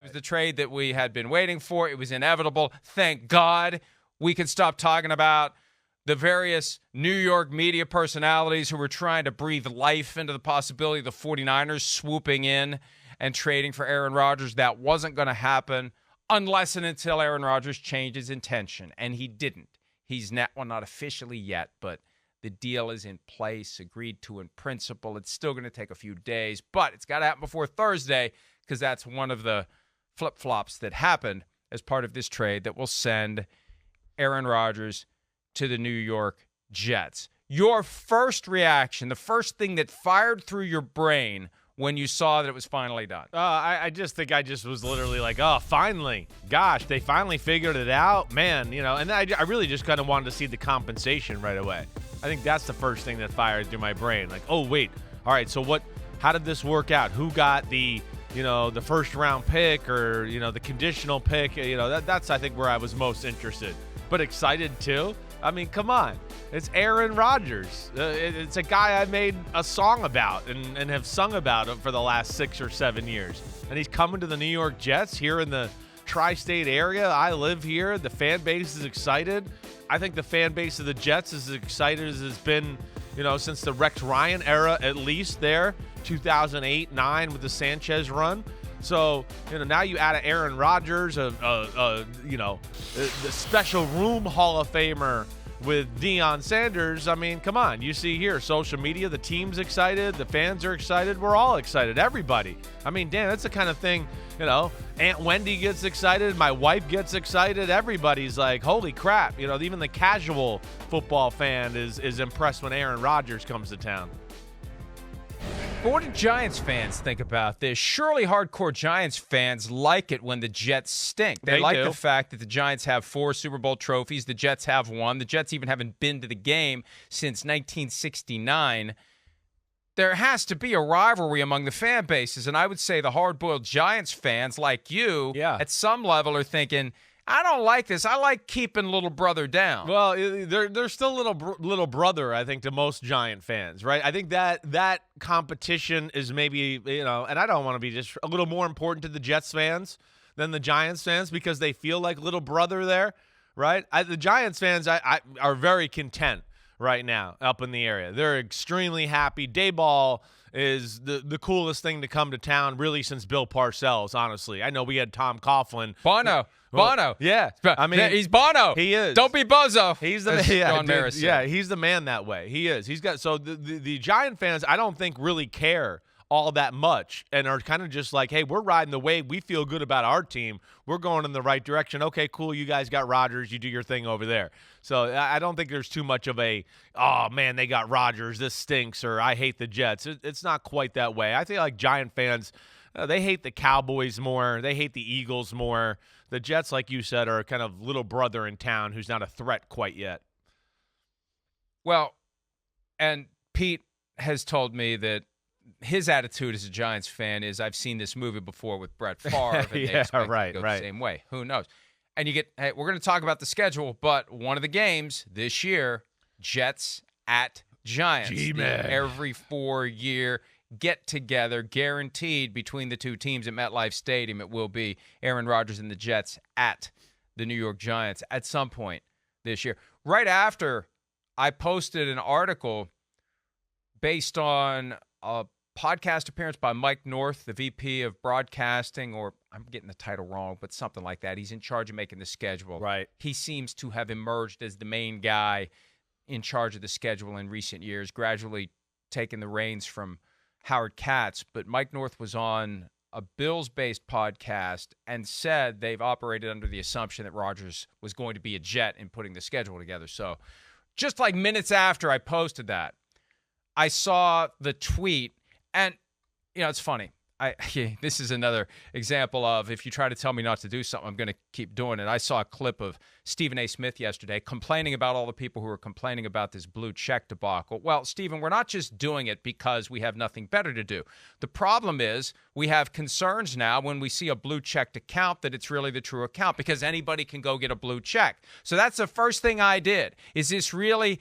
It was the trade that we had been waiting for. It was inevitable. Thank God we could stop talking about the various New York media personalities who were trying to breathe life into the possibility of the 49ers swooping in and trading for Aaron Rodgers. That wasn't going to happen unless and until Aaron Rodgers changed his intention, and he didn't. He's not, well, not officially yet, but the deal is in place, agreed to in principle. It's still going to take a few days, but it's got to happen before Thursday because that's one of the flip-flops that happened as part of this trade that will send Aaron Rodgers to the New York Jets. Your first reaction, the first thing that fired through your brain when you saw that it was finally done? I just think I just was literally like, oh, finally. Gosh, they finally figured it out. Man, you know, and I really just kind of wanted to see the compensation right away. I think that's the first thing that fired through my brain. Like, oh, wait. All right, so how did this work out? Who got the first round pick or, the conditional pick? That's, I think, where I was most interested. But excited, too. I mean, come on. It's Aaron Rodgers. It's a guy I made a song about and have sung about for the last 6 or 7 years. And he's coming to the New York Jets here in the tri-state area. I live here. The fan base is excited. I think the fan base of the Jets is as excited as it's been, since the Rex Ryan era, at least there, 2008-9 with the Sanchez run. So, now you add Aaron Rodgers, the special room Hall of Famer with Deion Sanders. I mean, come on. You see here, social media, the team's excited, the fans are excited, we're all excited, everybody. I mean, Dan, that's the kind of thing, Aunt Wendy gets excited, my wife gets excited, everybody's like, holy crap. Even the casual football fan is impressed when Aaron Rodgers comes to town. But what do Giants fans think about this? Surely hardcore Giants fans like it when the Jets stink. They like the fact that the Giants have 4 Super Bowl trophies. The Jets have 1. The Jets even haven't been to the game since 1969. There has to be a rivalry among the fan bases, and I would say the hard-boiled Giants fans like you at some level are thinking, I don't like this. I like keeping little brother down. Well, they're still little brother, I think, to most Giant fans, right? I think that competition is maybe, and I don't want to be just a little more important to the Jets fans than the Giants fans because they feel like little brother there, right? The Giants fans are very content right now up in the area. They're extremely happy. Dayball is the coolest thing to come to town really since Bill Parcells, honestly. I know we had Tom Coughlin. Bono. Yeah. I mean, he's Bono. He is. Don't be Buzzo. He's the man. He's the man that way. He is. He's got the Giant fans, I don't think really care all that much and are kind of just like, hey, we're riding the wave. We feel good about our team. We're going in the right direction. Okay, cool. You guys got Rodgers. You do your thing over there. So I don't think there's too much of a, oh, man, they got Rodgers. This stinks, or I hate the Jets. It's not quite that way. I think like Giant fans, they hate the Cowboys more. They hate the Eagles more. The Jets, like you said, are kind of little brother in town who's not a threat quite yet. Well, and Pete has told me that his attitude as a Giants fan is, I've seen this movie before with Brett Favre, and they expect it to go the same way. Who knows? And you get, hey, we're going to talk about the schedule, but one of the games this year, Jets at Giants. G-Man. Every 4-year get-together guaranteed between the two teams at MetLife Stadium. It will be Aaron Rodgers and the Jets at the New York Giants at some point this year. Right after I posted an article based on a podcast appearance by Mike North, the VP of broadcasting, or I'm getting the title wrong, but something like that. He's in charge of making the schedule. Right. He seems to have emerged as the main guy in charge of the schedule in recent years, gradually taking the reins from Howard Katz. But Mike North was on a Bills-based podcast and said they've operated under the assumption that Rodgers was going to be a Jet in putting the schedule together. So just like minutes after I posted that, I saw the tweet, and, it's funny. This is another example of if you try to tell me not to do something, I'm going to keep doing it. I saw a clip of Stephen A. Smith yesterday complaining about all the people who were complaining about this blue check debacle. Well, Stephen, we're not just doing it because we have nothing better to do. The problem is we have concerns now when we see a blue checked account that it's really the true account because anybody can go get a blue check. So that's the first thing I did. Is this really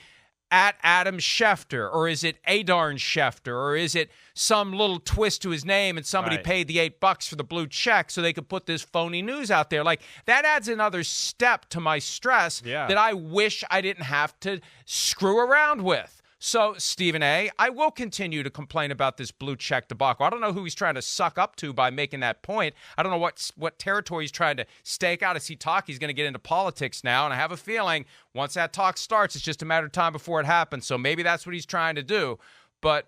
at Adam Schefter, or is it Adarn Schefter, or is it some little twist to his name and somebody paid the $8 for the blue check so they could put this phony news out there? Like, that adds another step to my stress that I wish I didn't have to screw around with. So, Stephen A., I will continue to complain about this blue check debacle. I don't know who he's trying to suck up to by making that point. I don't know what territory he's trying to stake out. As he talks, he's going to get into politics now, and I have a feeling once that talk starts, it's just a matter of time before it happens. So maybe that's what he's trying to do. But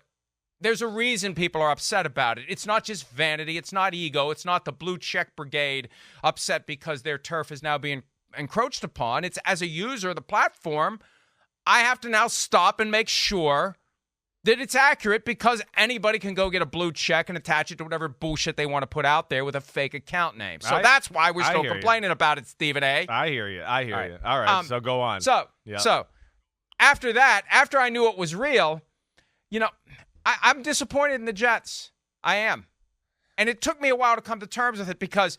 there's a reason people are upset about it. It's not just vanity. It's not ego. It's not the blue check brigade upset because their turf is now being encroached upon. It's, as a user of the platform, I have to now stop and make sure that it's accurate, because anybody can go get a blue check and attach it to whatever bullshit they want to put out there with a fake account name. So that's why we're still complaining about it, Stephen A. I hear you. All right, so go on. So after that, after I knew it was real, I'm disappointed in the Jets. I am. And it took me a while to come to terms with it, because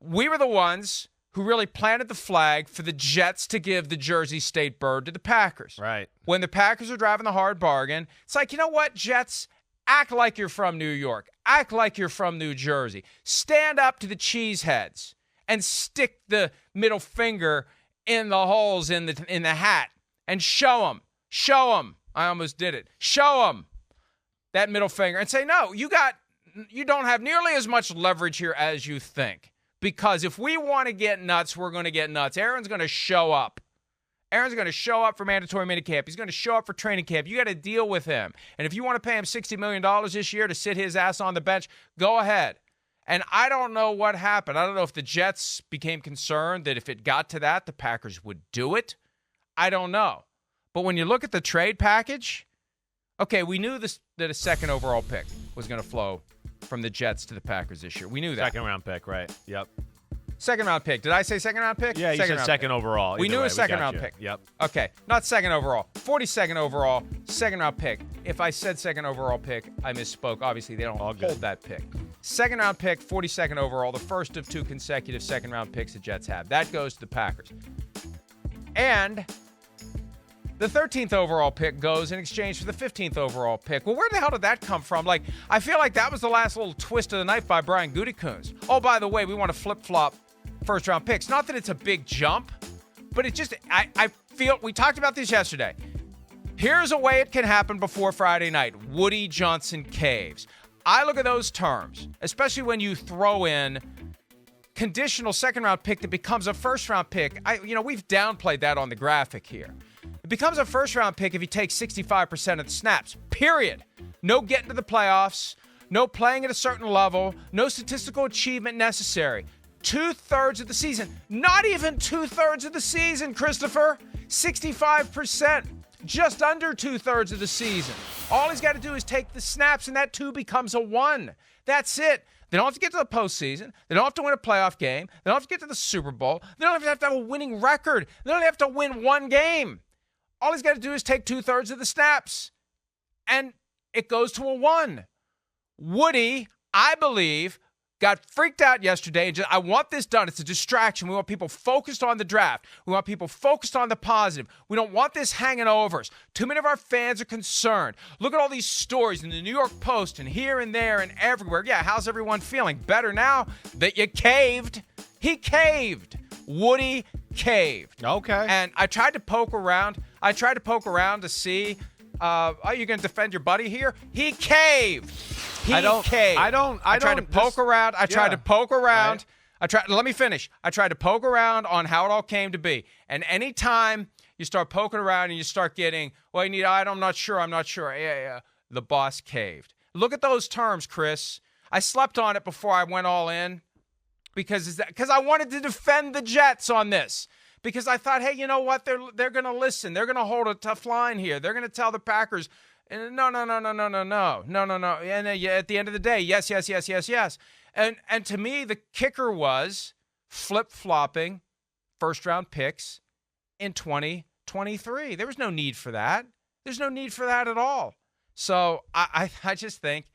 we were the ones who really planted the flag for the Jets to give the Jersey State bird to the Packers. Right. When the Packers are driving the hard bargain, it's like, you know what, Jets? Act like you're from New York. Act like you're from New Jersey. Stand up to the cheeseheads and stick the middle finger in the holes in the hat and show them. Show them. I almost did it. Show them that middle finger and say, no, you don't have nearly as much leverage here as you think. Because if we want to get nuts, we're going to get nuts. Aaron's going to show up. Aaron's going to show up for mandatory minicamp. He's going to show up for training camp. You got to deal with him. And if you want to pay him $60 million this year to sit his ass on the bench, go ahead. And I don't know what happened. I don't know if the Jets became concerned that if it got to that, the Packers would do it. I don't know. But when you look at the trade package, okay, we knew that a second overall pick was going to flow from the Jets to the Packers this year. We knew that. Second round pick, right. Yep. Second round pick. Did I say second round pick? Yeah, you said second overall. We knew a second round pick. Yep. Okay, not second overall. 42nd overall, second round pick. If I said second overall pick, I misspoke. Obviously, they don't hold that pick. Second round pick, 42nd overall, the first of two consecutive second round picks the Jets have. That goes to the Packers. And the 13th overall pick goes in exchange for the 15th overall pick. Well, where the hell did that come from? Like, I feel like that was the last little twist of the knife by Brian Gutekunst. Oh, by the way, we want to flip-flop first-round picks. Not that it's a big jump, but it just, I feel, we talked about this yesterday. Here's a way it can happen before Friday night. Woody Johnson caves. I look at those terms, especially when you throw in conditional second-round pick that becomes a first-round pick. We've downplayed that on the graphic here. It becomes a first-round pick if you take 65% of the snaps, period. No getting to the playoffs, no playing at a certain level, no statistical achievement necessary. 2/3 of the season. Not even 2/3 of the season, Christopher. 65%. Just under 2/3 of the season. All he's got to do is take the snaps, and that 2 becomes a 1. That's it. They don't have to get to the postseason. They don't have to win a playoff game. They don't have to get to the Super Bowl. They don't have to have a winning record. They don't have to win one game. All he's got to do is take 2/3 of the snaps, and it goes to a 1. Woody, I believe, got freaked out yesterday. And I want this done. It's a distraction. We want people focused on the draft. We want people focused on the positive. We don't want this hanging over us. Too many of our fans are concerned. Look at all these stories in the New York Post and here and there and everywhere. Yeah, how's everyone feeling? Better now that you caved. He caved. Woody caved. Okay. And I tried to poke around. To see, are you going to defend your buddy here? He caved. He caved. I tried to poke around. Let me finish. I tried to poke around on how it all came to be. And anytime you start poking around and you start getting, well, you need, I'm not sure. Yeah. The boss caved. Look at those terms, Chris. I slept on it before I went all in because I wanted to defend the Jets on this. Because I thought, hey, you know what? They're going to listen. They're going to hold a tough line here. They're going to tell the Packers, no. And at the end of the day, yes. And to me, the kicker was flip-flopping first-round picks in 2023. There was no need for that. There's no need for that at all. So I just think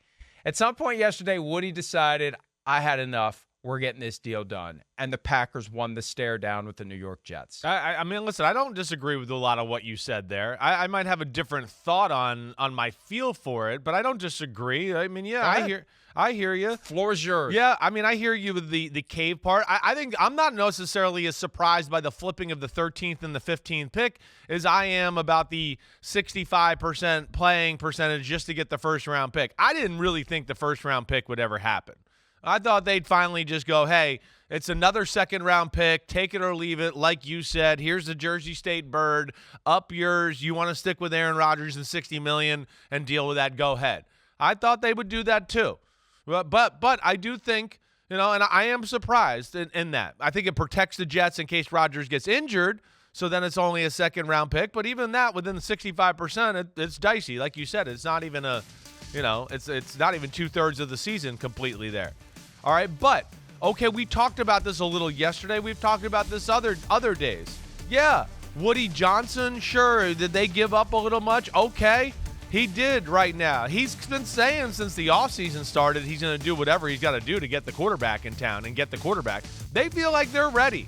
at some point yesterday, Woody decided I had enough. we're getting this deal done. And the Packers won the stare down with the New York Jets. I mean, listen, I don't disagree with a lot of what you said there. I might have a different thought on my feel for it, but I don't disagree. I mean, yeah, I hear you. Floor is yours. Yeah, I mean, I hear you with the cave part. I think I'm not necessarily as surprised by the flipping of the 13th and the 15th pick as I am about the 65% playing percentage just to get the first-round pick. I didn't really think the first-round pick would ever happen. I thought they'd finally just go, hey, it's another second-round pick, take it or leave it. Like you said, here's the Jersey State bird, up yours. You want to stick with Aaron Rodgers and $60 million and deal with that, go ahead. I thought they would do that too. But I do think, and I am surprised in that. I think it protects the Jets in case Rodgers gets injured, so then it's only a second-round pick. But even that, within the 65%, it's dicey. Like you said, it's not even it's not even two-thirds of the season completely there. All right, but, okay, we talked about this a little yesterday. We've talked about this other days. Yeah, Woody Johnson, sure, did they give up a little much? Okay, he did right now. He's been saying since the offseason started he's going to do whatever he's got to do to get the quarterback in town and get the quarterback. They feel like they're ready,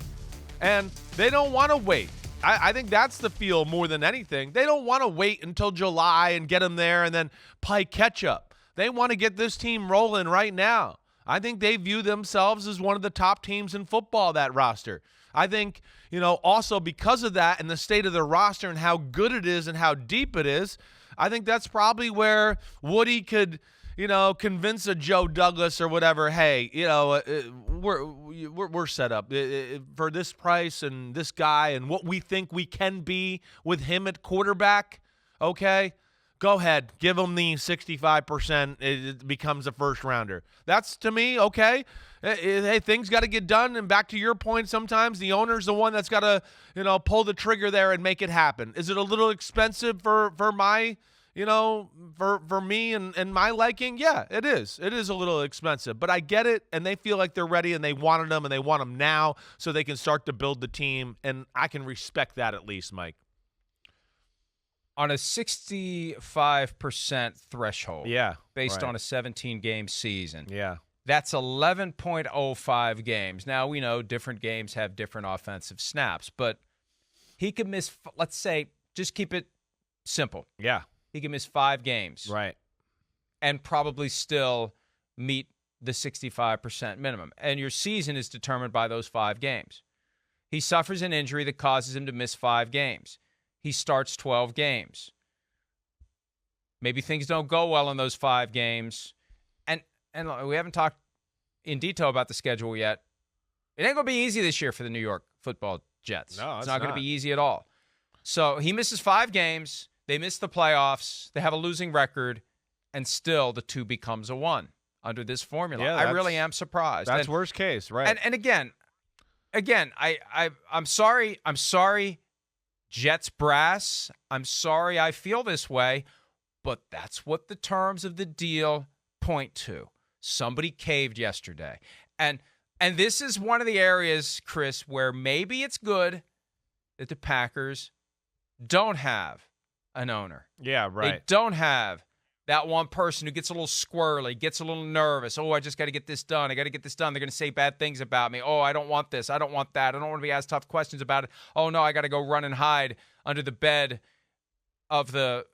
and they don't want to wait. I think that's the feel more than anything. They don't want to wait until July and get him there and then play catch-up. They want to get this team rolling right now. I think they view themselves as one of the top teams in football, that roster. I think, also because of that and the state of their roster and how good it is and how deep it is, I think that's probably where Woody could, convince a Joe Douglas or whatever, hey, we're set up for this price and this guy and what we think we can be with him at quarterback, okay? Go ahead, give him the 65%. It becomes a first rounder. That's, to me, okay. Hey, things got to get done. And back to your point, sometimes the owner's the one that's got to, pull the trigger there and make it happen. Is it a little expensive for my, for me and my liking? Yeah, it is. It is a little expensive, but I get it. And they feel like they're ready and they wanted them and they want them now so they can start to build the team. And I can respect that at least, Mike. On a 65% threshold, based on a 17-game season, that's 11.05 games. Now, we know different games have different offensive snaps, but he could miss, let's say, just keep it simple. Yeah. He could miss 5 games. Right. And probably still meet the 65% minimum. And your season is determined by those 5 games. He suffers an injury that causes him to miss 5 games. He starts 12 games. Maybe things don't go well in those 5 games. And we haven't talked in detail about the schedule yet. It ain't going to be easy this year for the New York football Jets. No, it's not going to be easy at all. So he misses 5 games. They miss the playoffs. They have a losing record. And still the 2 becomes a 1 under this formula. Yeah, I really am surprised. That's worst case, right? And again, I'm sorry. Jets brass, I'm sorry I feel this way, but that's what the terms of the deal point to. Somebody caved yesterday. And this is one of the areas, Chris, where maybe it's good that the Packers don't have an owner. Yeah, right. They don't have that one person who gets a little squirrely, gets a little nervous. Oh, I just got to get this done. I got to get this done. They're going to say bad things about me. Oh, I don't want this. I don't want that. I don't want to be asked tough questions about it. Oh, no, I got to go run and hide under the bed of the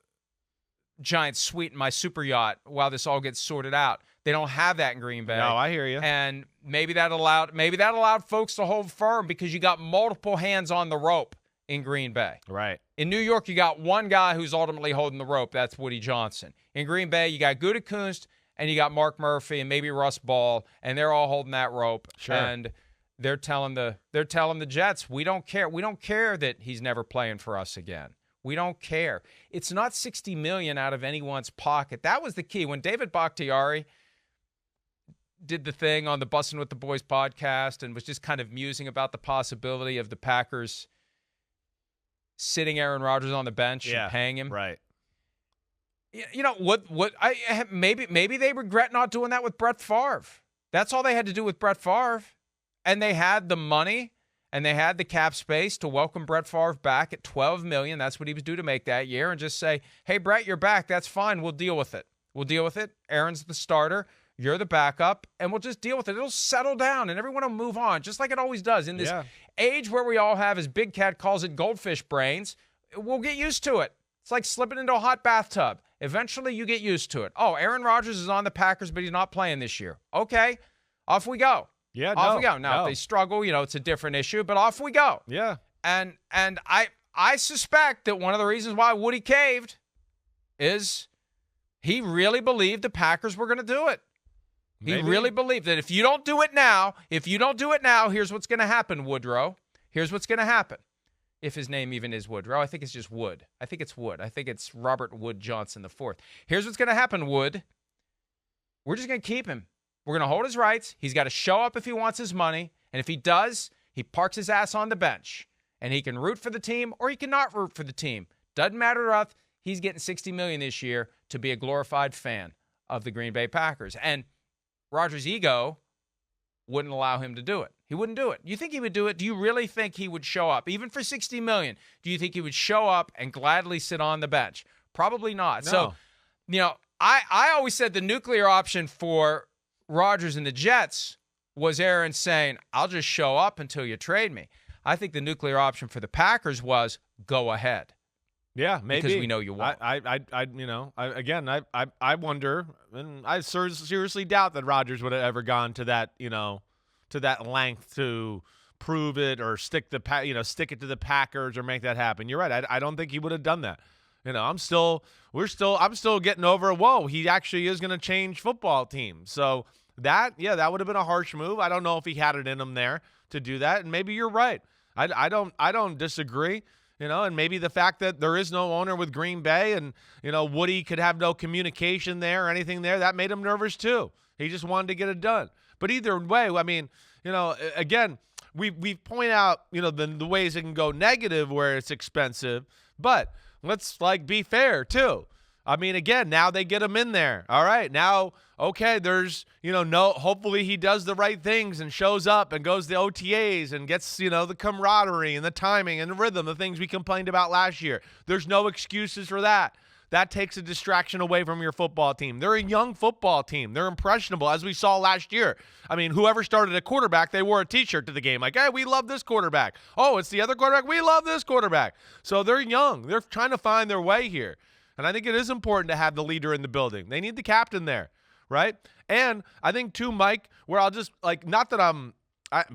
giant suite in my super yacht while this all gets sorted out. They don't have that in Green Bay. No, I hear you. And maybe that allowed folks to hold firm because you got multiple hands on the rope in Green Bay. Right. In New York, you got one guy who's ultimately holding the rope. That's Woody Johnson. In Green Bay, you got Gutekunst and you got Mark Murphy and maybe Russ Ball, and they're all holding that rope. Sure. And they're telling the Jets, we don't care. We don't care that he's never playing for us again. We don't care. It's not $60 million out of anyone's pocket. That was the key. When David Bakhtiari did the thing on the Bussin' with the Boys podcast and was just kind of musing about the possibility of the Packers sitting Aaron Rodgers on the bench and paying him. Right. You know maybe they regret not doing that with Brett Favre. That's all they had to do with Brett Favre. And they had the money and they had the cap space to welcome Brett Favre back at $12 million. That's what he was due to make that year, and just say, hey, Brett, you're back. That's fine. We'll deal with it. Aaron's the starter. You're the backup, and we'll just deal with it. It'll settle down, and everyone will move on, just like it always does. In this age where we all have, as Big Cat calls it, goldfish brains, we'll get used to it. It's like slipping into a hot bathtub. Eventually, you get used to it. Oh, Aaron Rodgers is on the Packers, but he's not playing this year. Okay, off we go. Yeah, off we go. Now, if they struggle, it's a different issue, but off we go. Yeah. And I suspect that one of the reasons why Woody caved is he really believed the Packers were going to do it. He really believed that if you don't do it now, here's what's going to happen, Woodrow. Here's what's going to happen. If his name even is Woodrow. I think it's just Wood. I think it's Wood. I think it's Robert Wood Johnson IV. Here's what's going to happen, Wood. We're just going to keep him. We're going to hold his rights. He's got to show up if he wants his money. And if he does, he parks his ass on the bench. And he can root for the team or he cannot root for the team. Doesn't matter to us. He's getting $60 million this year to be a glorified fan of the Green Bay Packers. And Rodgers' ego wouldn't allow him to do it. He wouldn't do it. You think he would do it? Do you really think he would show up? Even for $60 million, do you think he would show up and gladly sit on the bench? Probably not. No. So, I always said the nuclear option for Rodgers and the Jets was Aaron saying, I'll just show up until you trade me. I think the nuclear option for the Packers was go ahead. Yeah, maybe. Because we know you won't. I wonder, and I seriously doubt that Rodgers would have ever gone to that, to that length to prove it or stick it to the Packers or make that happen. You're right. I don't think he would have done that. I'm still getting over, whoa, he actually is going to change football teams. So that would have been a harsh move. I don't know if he had it in him there to do that. And maybe you're right. I don't disagree. And maybe the fact that there is no owner with Green Bay and, Woody could have no communication there or anything there, that made him nervous too. He just wanted to get it done. But either way, I mean, again, we point out, the ways it can go negative where it's expensive, but let's be fair too. I mean, again, now they get him in there. All right. Now, okay, there's, hopefully he does the right things and shows up and goes to OTAs and gets, the camaraderie and the timing and the rhythm, the things we complained about last year. There's no excuses for that. That takes a distraction away from your football team. They're a young football team. They're impressionable, as we saw last year. I mean, whoever started a quarterback, they wore a T-shirt to the game. Like, hey, we love this quarterback. Oh, it's the other quarterback. We love this quarterback. So they're young. They're trying to find their way here. And I think it is important to have the leader in the building. They need the captain there, right? And I think, too, Mike, where I'll just, not that I'm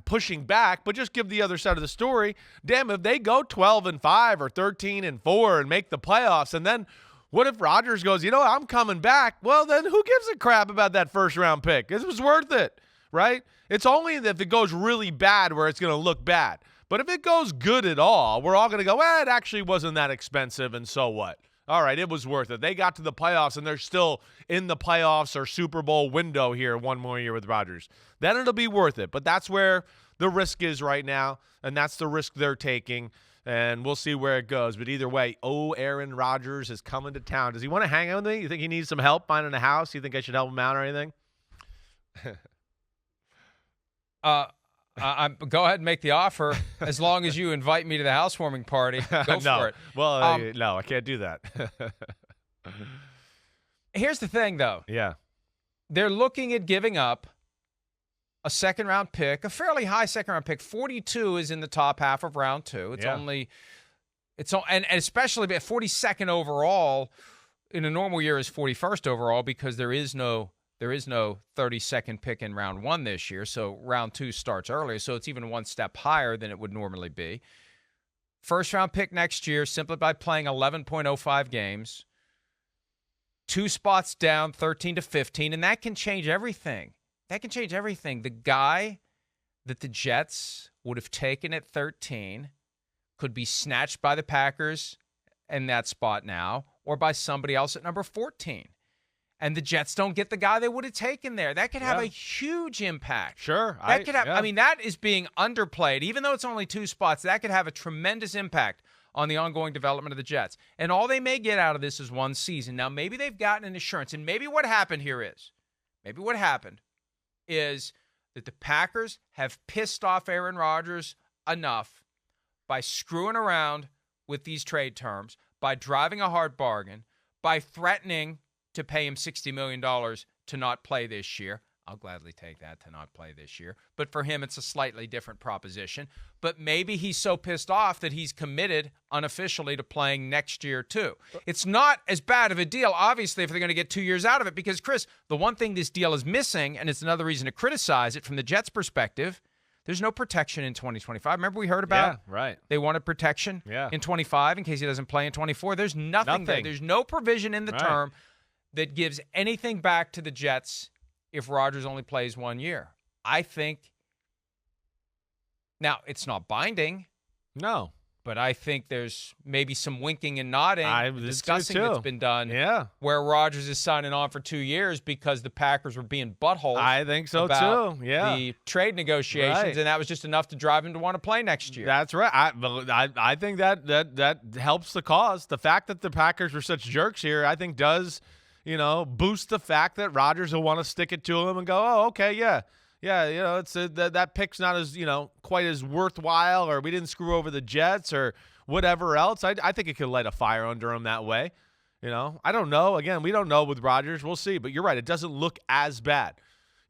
pushing back, but just give the other side of the story. Damn, if they go 12-5 or 13-4 and make the playoffs, and then what if Rodgers goes, I'm coming back? Well, then who gives a crap about that first-round pick? It was worth it, right? It's only if it goes really bad where it's going to look bad. But if it goes good at all, we're all going to go, it actually wasn't that expensive, and so what? All right, it was worth it. They got to the playoffs, and they're still in the playoffs or Super Bowl window here one more year with Rodgers. Then it'll be worth it. But that's where the risk is right now, and that's the risk they're taking, and we'll see where it goes. But either way, Aaron Rodgers is coming to town. Does he want to hang out with me? You think he needs some help finding a house? You think I should help him out or anything? Go ahead and make the offer as long as you invite me to the housewarming party. Go for it. Well, no, I can't do that. Here's the thing, though. Yeah. They're looking at giving up a second-round pick, a fairly high second-round pick. 42 is in the top half of round 2. And especially at 42nd overall in a normal year is 41st overall because there is no 32nd pick in round 1 this year, so round 2 starts earlier, so it's even one step higher than it would normally be. First-round pick next year simply by playing 11.05 games. 2 spots down, 13-15, and that can change everything. The guy that the Jets would have taken at 13 could be snatched by the Packers in that spot now or by somebody else at number 14. And the Jets don't get the guy they would have taken there. That could have a huge impact. Sure. I mean, that is being underplayed. Even though it's only 2 spots, that could have a tremendous impact on the ongoing development of the Jets. And all they may get out of this is 1 season. Now, maybe they've gotten an assurance. And maybe what happened is that the Packers have pissed off Aaron Rodgers enough by screwing around with these trade terms, by driving a hard bargain, by threatening to pay him $60 million to not play this year. I'll gladly take that, to not play this year. But for him, it's a slightly different proposition. But maybe he's so pissed off that he's committed unofficially to playing next year too. It's not as bad of a deal, obviously, if they're going to get 2 years out of it. Because, Chris, the one thing this deal is missing, and it's another reason to criticize it from the Jets' perspective, there's no protection in 2025. Remember we heard about they wanted protection in 25 in case he doesn't play in 24. There's nothing there. There's no provision in the term that gives anything back to the Jets if Rodgers only plays 1 year. I think, now, it's not binding. No. But I think there's maybe some winking and nodding, discussing that's been done, where Rodgers is signing on for 2 years because the Packers were being buttholes. I think so, about too. Yeah. the trade negotiations, and that was just enough to drive him to want to play next year. That's right. I think that helps the cause. The fact that the Packers were such jerks here, I think, does boost the fact that Rodgers will want to stick it to him and go, oh, okay, yeah, it's that pick's not as quite as worthwhile, or we didn't screw over the Jets or whatever else. I think it could light a fire under him that way. I don't know. Again, we don't know with Rodgers. We'll see. But you're right. It doesn't look as bad.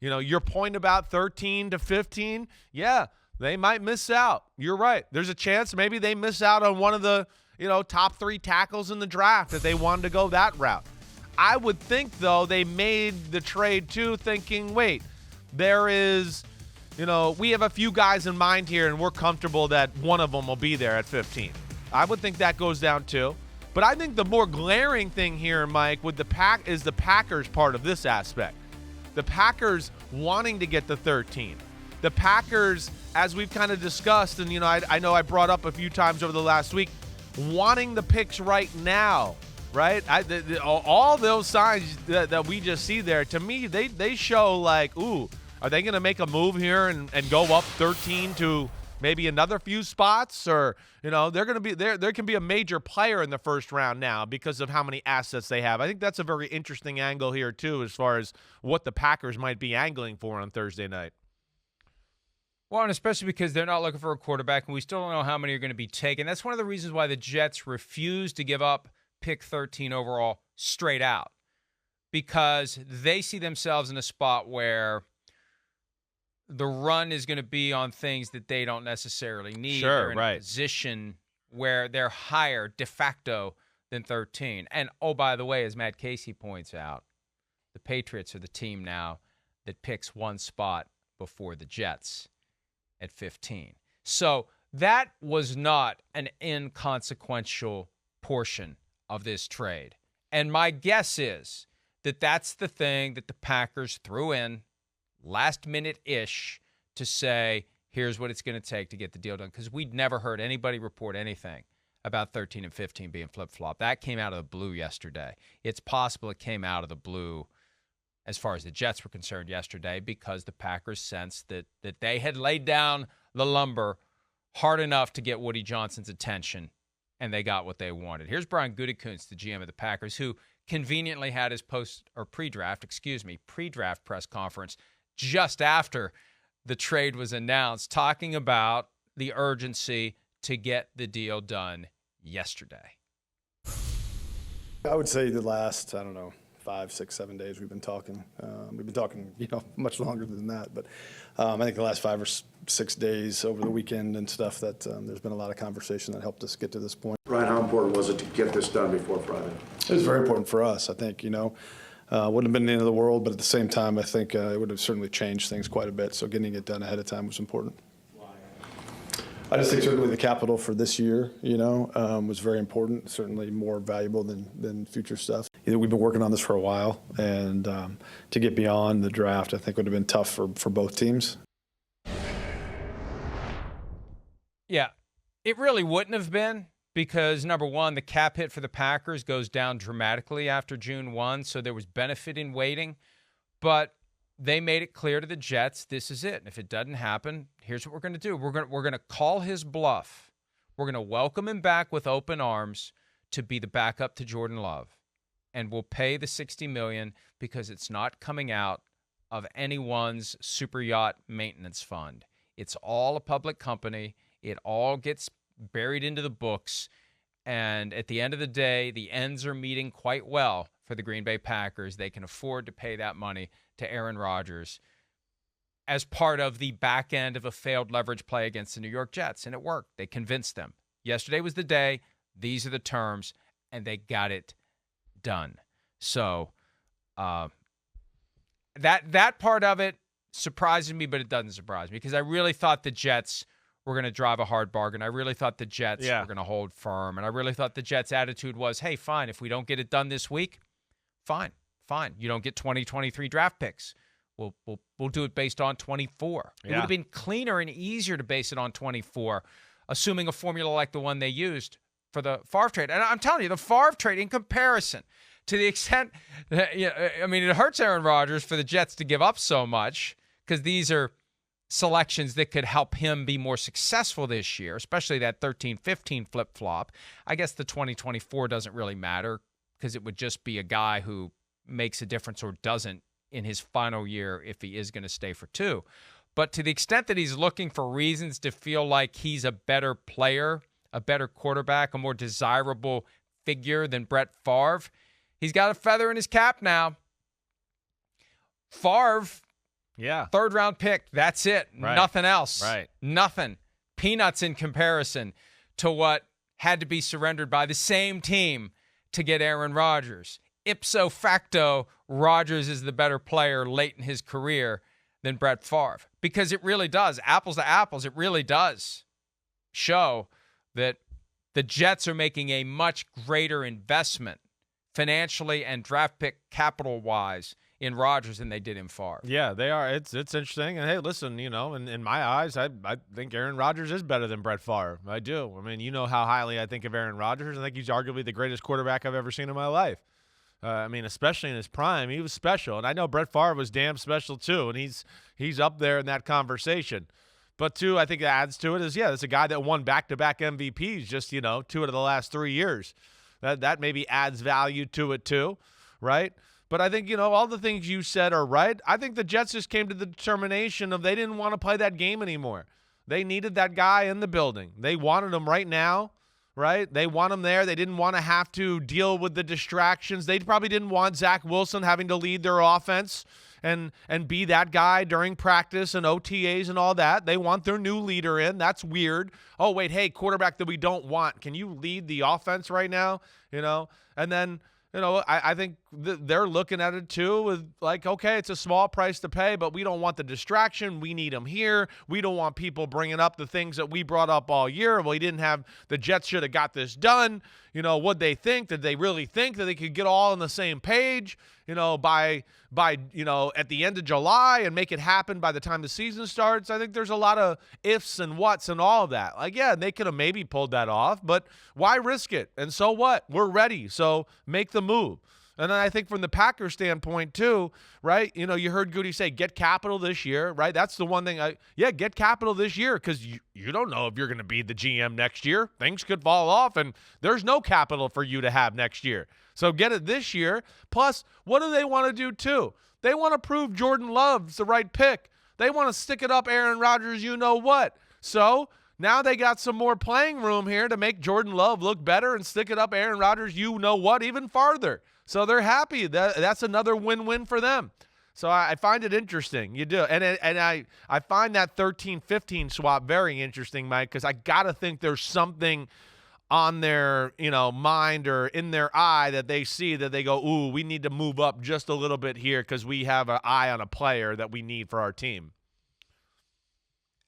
Your point about 13 to 15, they might miss out. You're right. There's a chance maybe they miss out on one of the top 3 tackles in the draft if they wanted to go that route. I would think, though, they made the trade, too, thinking, wait, there is, we have a few guys in mind here, and we're comfortable that one of them will be there at 15. I would think that goes down, too. But I think the more glaring thing here, Mike, with the Packers part of this aspect. The Packers wanting to get the 13. The Packers, as we've kind of discussed, and, I know I brought up a few times over the last week, wanting the picks right now. Right? All those signs that we just see there, to me, they show like, ooh, are they going to make a move here and go up 13 to maybe another few spots? Or, they're going to be there can be a major player in the first round now because of how many assets they have. I think that's a very interesting angle here, too, as far as what the Packers might be angling for on Thursday night. Well, and especially because they're not looking for a quarterback, and we still don't know how many are going to be taken. That's one of the reasons why the Jets refuse to give up pick 13 overall straight out, because they see themselves in a spot where the run is going to be on things that they don't necessarily need. Sure, they're in a position where they're higher de facto than 13. And, oh, by the way, as Matt Casey points out, the Patriots are the team now that picks one spot before the Jets at 15. So that was not an inconsequential portion of this trade. And my guess is that that's the thing that the Packers threw in last minute-ish to say, here's what it's going to take to get the deal done. Because we'd never heard anybody report anything about 13 and 15 being flip-flop. That came out of the blue yesterday. It's possible it came out of the blue as far as the Jets were concerned yesterday, because the Packers sensed that they had laid down the lumber hard enough to get Woody Johnson's attention, and they got what they wanted. Here's Brian Gutekunst, the GM of the Packers, who conveniently had his pre-draft press conference just after the trade was announced, talking about the urgency to get the deal done yesterday. I would say the last, 5, 6, 7 days we've been talking. We've been talking, much longer than that. But I think the last 5 or 6 days over the weekend and stuff that there's been a lot of conversation that helped us get to this point. Ryan, how important was it to get this done before Friday? It was very important for us. I think, wouldn't have been the end of the world, but at the same time, I think it would have certainly changed things quite a bit. So getting it done ahead of time was important. Why? I just think certainly the capital for this year, was very important, certainly more valuable than future stuff. We've been working on this for a while, and to get beyond the draft, I think would have been tough for both teams. Yeah, it really wouldn't have been, because, number one, the cap hit for the Packers goes down dramatically after June 1, so there was benefit in waiting. But they made it clear to the Jets, this is it. And if it doesn't happen, here's what we're going to do. We're going to call his bluff. We're going to welcome him back with open arms to be the backup to Jordan Love. And we'll pay the $60 million because it's not coming out of anyone's super yacht maintenance fund. It's all a public company. It all gets buried into the books. And at the end of the day, the ends are meeting quite well for for the Green Bay Packers. They can afford to pay that money to Aaron Rodgers as part of the back end of a failed leverage play against the New York Jets, and it worked. They convinced them. Yesterday was the day. These are the terms, and they got it done. So that part of it surprises me, but it doesn't surprise me because I really thought the Jets were going to drive a hard bargain. I really thought the Jets were going to hold firm, and I really thought the Jets' attitude was, hey, fine, if we don't get it done this week, fine. You don't get 2023 draft picks. We'll do it based on 24. It would have been cleaner and easier to base it on 24, assuming a formula like the one they used for the Favre trade. And I'm telling you, the Favre trade in comparison to the extent that, I mean, it hurts Aaron Rodgers for the Jets to give up so much because these are selections that could help him be more successful this year, especially that 13-15 flip-flop. I guess the 2024 doesn't really matter because it would just be a guy who makes a difference or doesn't in his final year if he is going to stay for 2. But to the extent that he's looking for reasons to feel like he's a better player, a better quarterback, a more desirable figure than Brett Favre, he's got a feather in his cap now. Favre, third-round pick, that's it. Right. Nothing else. Right. Nothing. Peanuts in comparison to what had to be surrendered by the same team to get Aaron Rodgers. Ipso facto, Rodgers is the better player late in his career than Brett Favre. Because it really does, apples to apples, it really does show that the Jets are making a much greater investment financially and draft pick capital-wise in Rodgers than they did in Favre. Yeah, they are. It's interesting. And, hey, listen, in my eyes, I think Aaron Rodgers is better than Brett Favre. I do. I mean, you know how highly I think of Aaron Rodgers. I think he's arguably the greatest quarterback I've ever seen in my life. I mean, especially in his prime, he was special. And I know Brett Favre was damn special too, and he's up there in that conversation. But, too, I think it adds to it is, it's a guy that won back-to-back MVPs just, 2 out of the last 3 years. That maybe adds value to it too, right? But I think, all the things you said are right. I think the Jets just came to the determination of they didn't want to play that game anymore. They needed that guy in the building. They wanted him right now. Right? They want him there. They didn't want to have to deal with the distractions. They probably didn't want Zach Wilson having to lead their offense and be that guy during practice and OTAs and all that. They want their new leader in. That's weird. Oh, wait, hey, quarterback that we don't want. Can you lead the offense right now? And then, I think they're looking at it too with like, okay, it's a small price to pay, but we don't want the distraction. We need him here. We don't want people bringing up the things that we brought up all year. Well, the Jets should have got this done. What'd they think? Did they really think that they could get all on the same page, by at the end of July and make it happen by the time the season starts? I think there's a lot of ifs and whats and all of that. Like, yeah, they could have maybe pulled that off, but why risk it? And so what? We're ready. So make the move. And then I think from the Packers standpoint too, right? You heard Goody say, get capital this year, right? That's the one thing get capital this year because you don't know if you're going to be the GM next year. Things could fall off and there's no capital for you to have next year. So get it this year. Plus, what do they want to do too? They want to prove Jordan Love's the right pick. They want to stick it up Aaron Rodgers, what. So now they got some more playing room here to make Jordan Love look better and stick it up Aaron Rodgers, what, even farther. So they're happy. That's another win-win for them. So I find it interesting. You do. And I find that 13-15 swap very interesting, Mike, because I got to think there's something on their mind or in their eye that they see that they go, ooh, we need to move up just a little bit here because we have an eye on a player that we need for our team.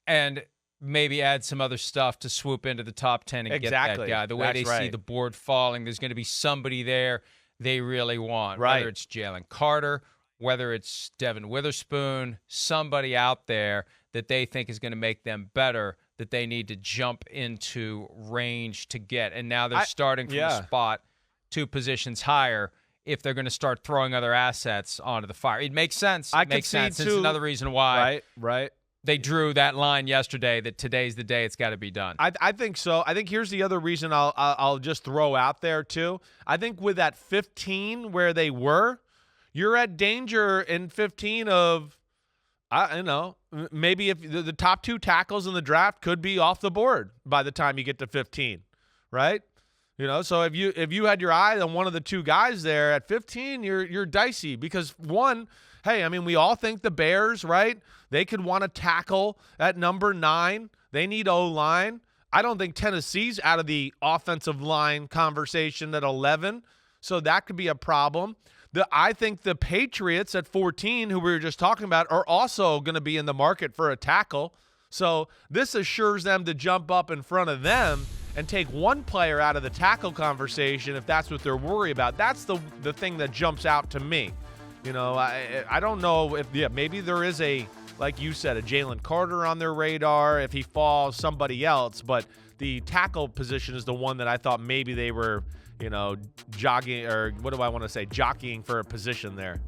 And maybe add some other stuff to swoop into the top 10 and get that guy. The way they see the board falling, there's going to be somebody there they really want, whether it's Jalen Carter, whether it's Devin Witherspoon, somebody out there that they think is going to make them better that they need to jump into range to get. And now they're starting from a spot 2 positions higher if they're going to start throwing other assets onto the fire. It makes sense. It makes sense. It's another reason why they drew that line yesterday that today's the day it's got to be done. I think so. I think here's the other reason I'll just throw out there too. I think with that 15 where they were, you're at danger in 15 of, maybe if the top 2 tackles in the draft could be off the board by the time you get to 15, right? So if you had your eye on one of the two guys there at 15, you're dicey because one, hey, I mean, we all think the Bears, right? They could want to tackle at number 9. They need O-line. I don't think Tennessee's out of the offensive line conversation at 11, so that could be a problem. I think the Patriots at 14, who we were just talking about, are also going to be in the market for a tackle. So this assures them to jump up in front of them and take one player out of the tackle conversation if that's what they're worried about. That's the thing that jumps out to me. I don't know if maybe there is like you said, a Jalen Carter on their radar. If he falls, somebody else. But the tackle position is the one that I thought maybe they were, jogging, or what do I want to say, jockeying for a position there.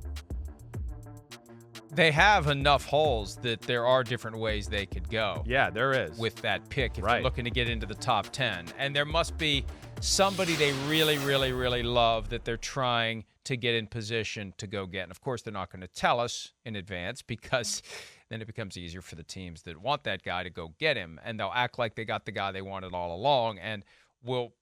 They have enough holes that there are different ways they could go. Yeah, there is. With that pick if right. You're looking to get into the top 10. And there must be somebody they really, really, really love that they're trying to get in position to go get. And, of course, they're not going to tell us in advance because then it becomes easier for the teams that want that guy to go get him. And they'll act like they got the guy they wanted all along and will,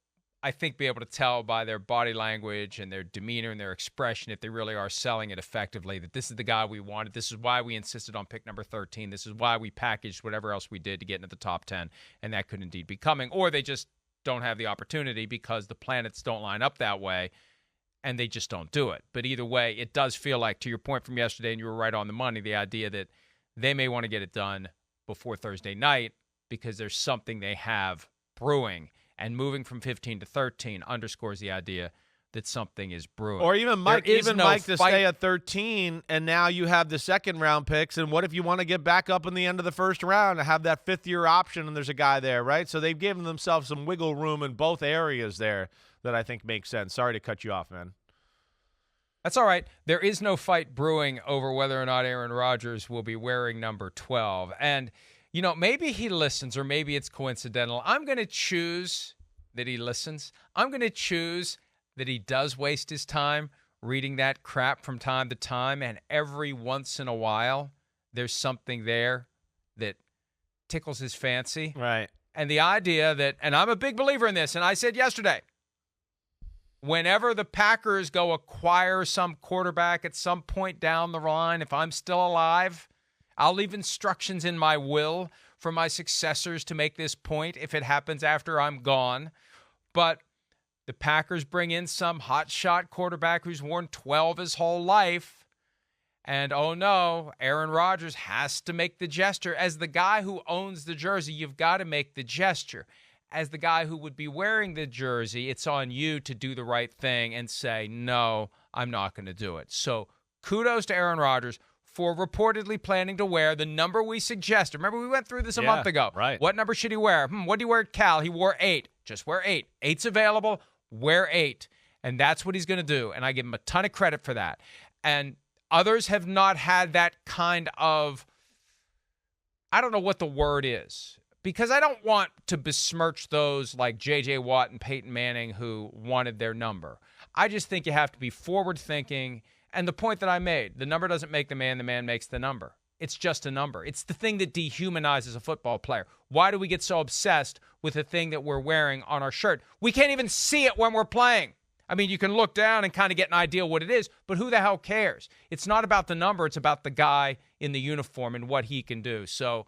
I think, be able to tell by their body language and their demeanor and their expression if they really are selling it effectively that this is the guy we wanted. This is why we insisted on pick number 13. This is why we packaged whatever else we did to get into the top 10. And that could indeed be coming. Or they just don't have the opportunity because the planets don't line up that way and they just don't do it. But either way, it does feel like, to your point from yesterday, and you were right on the money, the idea that they may want to get it done before Thursday night because there's something they have brewing. And moving from 15 to 13 underscores the idea that something is brewing. Or even Mike to stay at 13, and now you have the second-round picks. And what if you want to get back up in the end of the first round and have that fifth-year option and there's a guy there, right? So they've given themselves some wiggle room in both areas there that I think makes sense. Sorry to cut you off, man. That's all right. There is no fight brewing over whether or not Aaron Rodgers will be wearing number 12. And maybe he listens or maybe it's coincidental. I'm going to choose that he listens. I'm going to choose that he does waste his time reading that crap from time to time, and every once in a while there's something there that tickles his fancy. Right. And the idea that, and I'm a big believer in this, and I said yesterday, whenever the Packers go acquire some quarterback at some point down the line, if I'm still alive, I'll leave instructions in my will for my successors to make this point if it happens after I'm gone. But the Packers bring in some hotshot quarterback who's worn 12 his whole life. And, oh, no, Aaron Rodgers has to make the gesture. As the guy who owns the jersey, you've got to make the gesture. As the guy who would be wearing the jersey, it's on you to do the right thing and say, no, I'm not going to do it. So kudos to Aaron Rodgers for reportedly planning to wear the number we suggested. Remember, we went through this a month ago. Right. What number should he wear? What do you wear at Cal? He wore 8. Just wear 8. 8's available. Wear 8. And that's what he's going to do. And I give him a ton of credit for that. And others have not had that kind of, I don't know what the word is, because I don't want to besmirch those like J.J. Watt and Peyton Manning who wanted their number. I just think you have to be forward-thinking. And the point that I made, the number doesn't make the man makes the number. It's just a number. It's the thing that dehumanizes a football player. Why do we get so obsessed with the thing that we're wearing on our shirt? We can't even see it when we're playing. I mean, you can look down and kind of get an idea what it is, but who the hell cares? It's not about the number. It's about the guy in the uniform and what he can do. So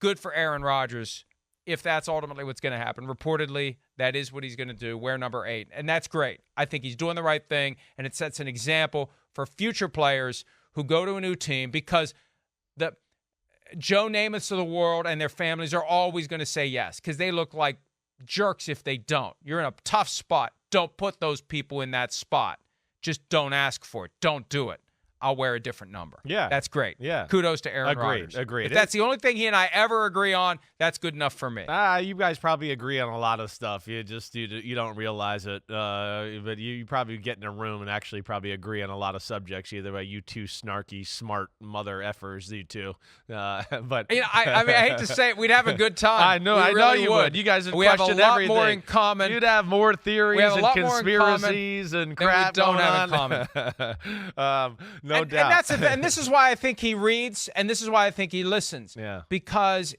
good for Aaron Rodgers if that's ultimately what's going to happen. Reportedly, that is what he's going to do, wear number 8. And that's great. I think he's doing the right thing, and it sets an example for future players who go to a new team, because the Joe Namaths of the world and their families are always going to say yes because they look like jerks if they don't. You're in a tough spot. Don't put those people in that spot. Just don't ask for it. Don't do it. I'll wear a different number. Yeah. That's great. Yeah. Kudos to Aaron Rodgers. Agreed. If that's the only thing he and I ever agree on, that's good enough for me. You guys probably agree on a lot of stuff. You don't realize it. But you probably get in a room and actually probably agree on a lot of subjects. Either way, you two snarky, smart mother effers, you two. But I mean, I hate to say it, we'd have a good time. I know. I know you would. You guys would question everything. We have a lot more in common. You'd have more theories and conspiracies and crap. We don't have in common. No doubt. And this is why I think he reads, and this is why I think he listens. Yeah. Because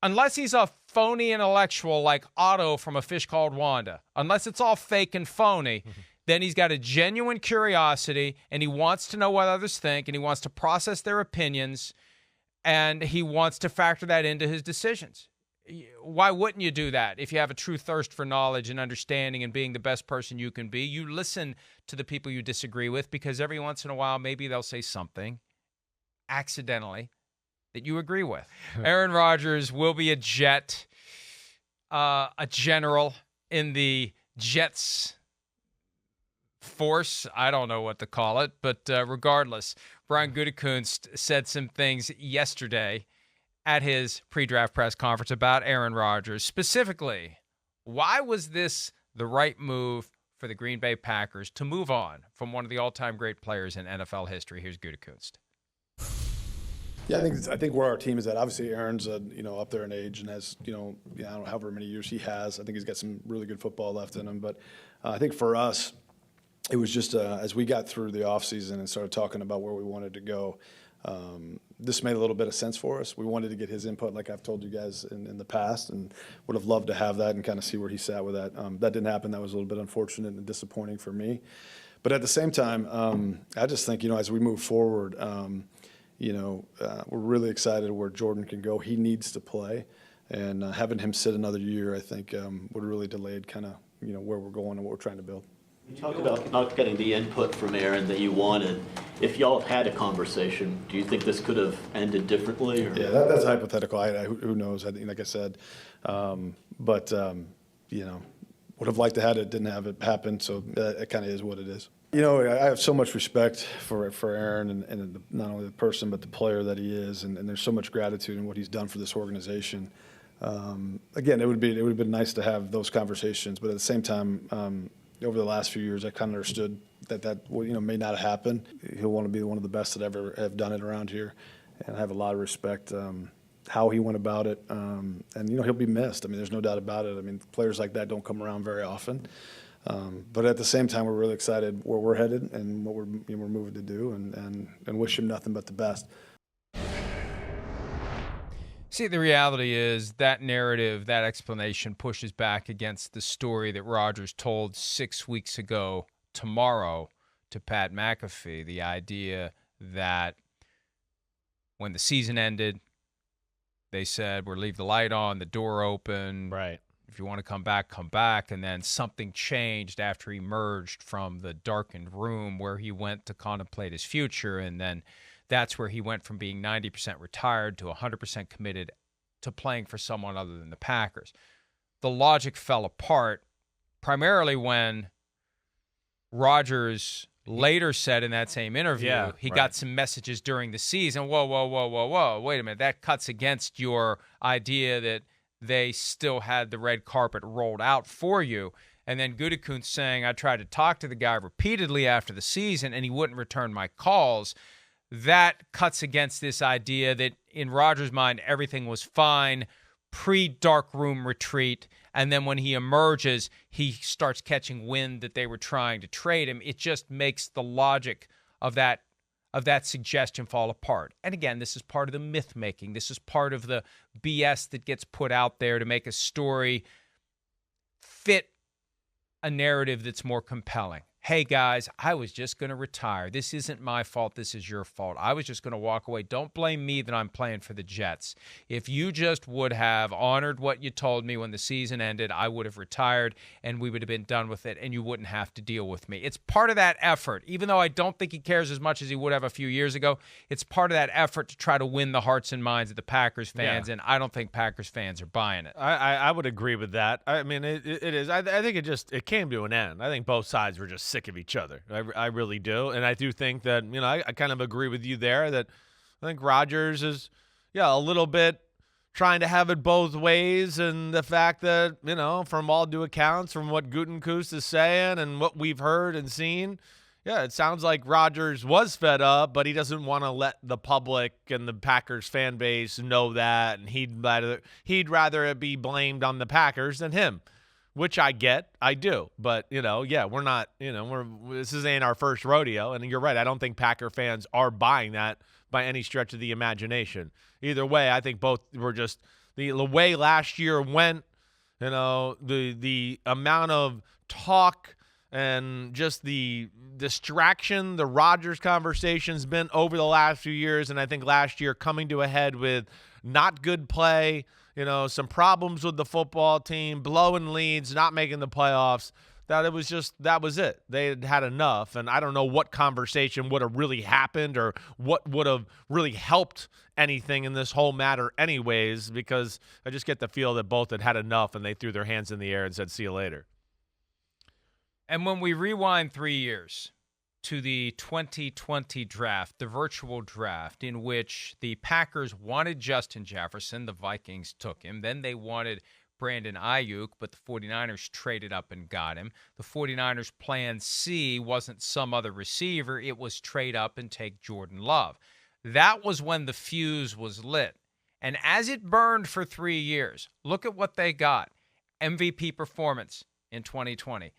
unless he's a phony intellectual like Otto from A Fish Called Wanda, unless it's all fake and phony, then he's got a genuine curiosity, and he wants to know what others think, and he wants to process their opinions, and he wants to factor that into his decisions. Why wouldn't you do that if you have a true thirst for knowledge and understanding and being the best person you can be? You listen to the people you disagree with, because every once in a while maybe they'll say something accidentally that you agree with. Aaron Rodgers will be a Jet, a general in the Jets force. I don't know what to call it, but regardless, Brian Gutekunst said some things yesterday at his pre-draft press conference about Aaron Rodgers. Specifically, why was this the right move for the Green Bay Packers to move on from one of the all-time great players in NFL history? Here's Gutekunst. Yeah, I think where our team is at. Obviously, Aaron's up there in age and has I don't know however many years he has. I think he's got some really good football left in him. But I think for us, it was just as we got through the offseason and started talking about where we wanted to go, this made a little bit of sense for us. We wanted to get his input, like I've told you guys in the past, and would have loved to have that and kind of see where he sat with that. That didn't happen. That was a little bit unfortunate and disappointing for me. But at the same time, I just think as we move forward. We're really excited where Jordan can go. He needs to play, and having him sit another year, I think, would have really delayed kind of where we're going and what we're trying to build. You talked about not getting the input from Aaron that you wanted. If y'all had a conversation, do you think this could have ended differently? Or? Yeah, that's hypothetical. Who knows? Like I said, would have liked to have it. Didn't have it happen. So it kind of is what it is. I have so much respect for Aaron and not only the person but the player that he is, and there's so much gratitude in what he's done for this organization. Again, it would have been nice to have those conversations, but at the same time, over the last few years, I kind of understood that may not happen. He'll want to be one of the best that ever have done it around here, and I have a lot of respect how he went about it, and he'll be missed. I mean, there's no doubt about it. I mean, players like that don't come around very often. But at the same time, we're really excited where we're headed and what we're moving to do, and wish him nothing but the best. See, the reality is that narrative, that explanation pushes back against the story that Rodgers told 6 weeks ago tomorrow to Pat McAfee. The idea that when the season ended, they said, we'll leave the light on, the door open. Right. If you want to come back, come back. And then something changed after he emerged from the darkened room where he went to contemplate his future. And then that's where he went from being 90% retired to 100% committed to playing for someone other than the Packers. The logic fell apart primarily when Rodgers later said in that same interview, he got some messages during the season. Whoa. Wait a minute. That cuts against your idea that they still had the red carpet rolled out for you. And then Gutekunst saying, I tried to talk to the guy repeatedly after the season and he wouldn't return my calls. That cuts against this idea that in Rodgers' mind, everything was fine pre-dark room retreat. And then when he emerges, he starts catching wind that they were trying to trade him. It just makes the logic of that suggestion fall apart. And again, this is part of the myth making. This is part of the BS that gets put out there to make a story fit a narrative that's more compelling. Hey guys, I was just going to retire. This isn't my fault. This is your fault. I was just going to walk away. Don't blame me that I'm playing for the Jets. If you just would have honored what you told me when the season ended, I would have retired and we would have been done with it and you wouldn't have to deal with me. It's part of that effort. Even though I don't think he cares as much as he would have a few years ago, it's part of that effort to try to win the hearts and minds of the Packers fans, and I don't think Packers fans are buying it. I would agree with that. I mean, it is. I think it came to an end. I think both sides were just sick of each other. I really do. And I do think that, I kind of agree with you there that I think Rodgers is, a little bit trying to have it both ways. And the fact that, from all due accounts, from what Gutekunst is saying and what we've heard and seen, it sounds like Rodgers was fed up, but he doesn't want to let the public and the Packers fan base know that. And he'd rather it be blamed on the Packers than him. Which I get, I do, but we're not, this ain't our first rodeo, and you're right. I don't think Packer fans are buying that by any stretch of the imagination. Either way, I think both were just the way last year went, the amount of talk and just the distraction the Rodgers conversation's been over the last few years, and I think last year coming to a head with not good play, some problems with the football team, blowing leads, not making the playoffs, that was it. They had enough, and I don't know what conversation would have really happened or what would have really helped anything in this whole matter anyways, because I just get the feel that both had enough and they threw their hands in the air and said, see you later. And when we rewind 3 years to the 2020 draft, the virtual draft, in which the Packers wanted Justin Jefferson, the Vikings took him. Then they wanted Brandon Ayuk, but the 49ers traded up and got him. The 49ers' plan C wasn't some other receiver. It was trade up and take Jordan Love. That was when the fuse was lit. And as it burned for 3 years, look at what they got. MVP performance in 2020.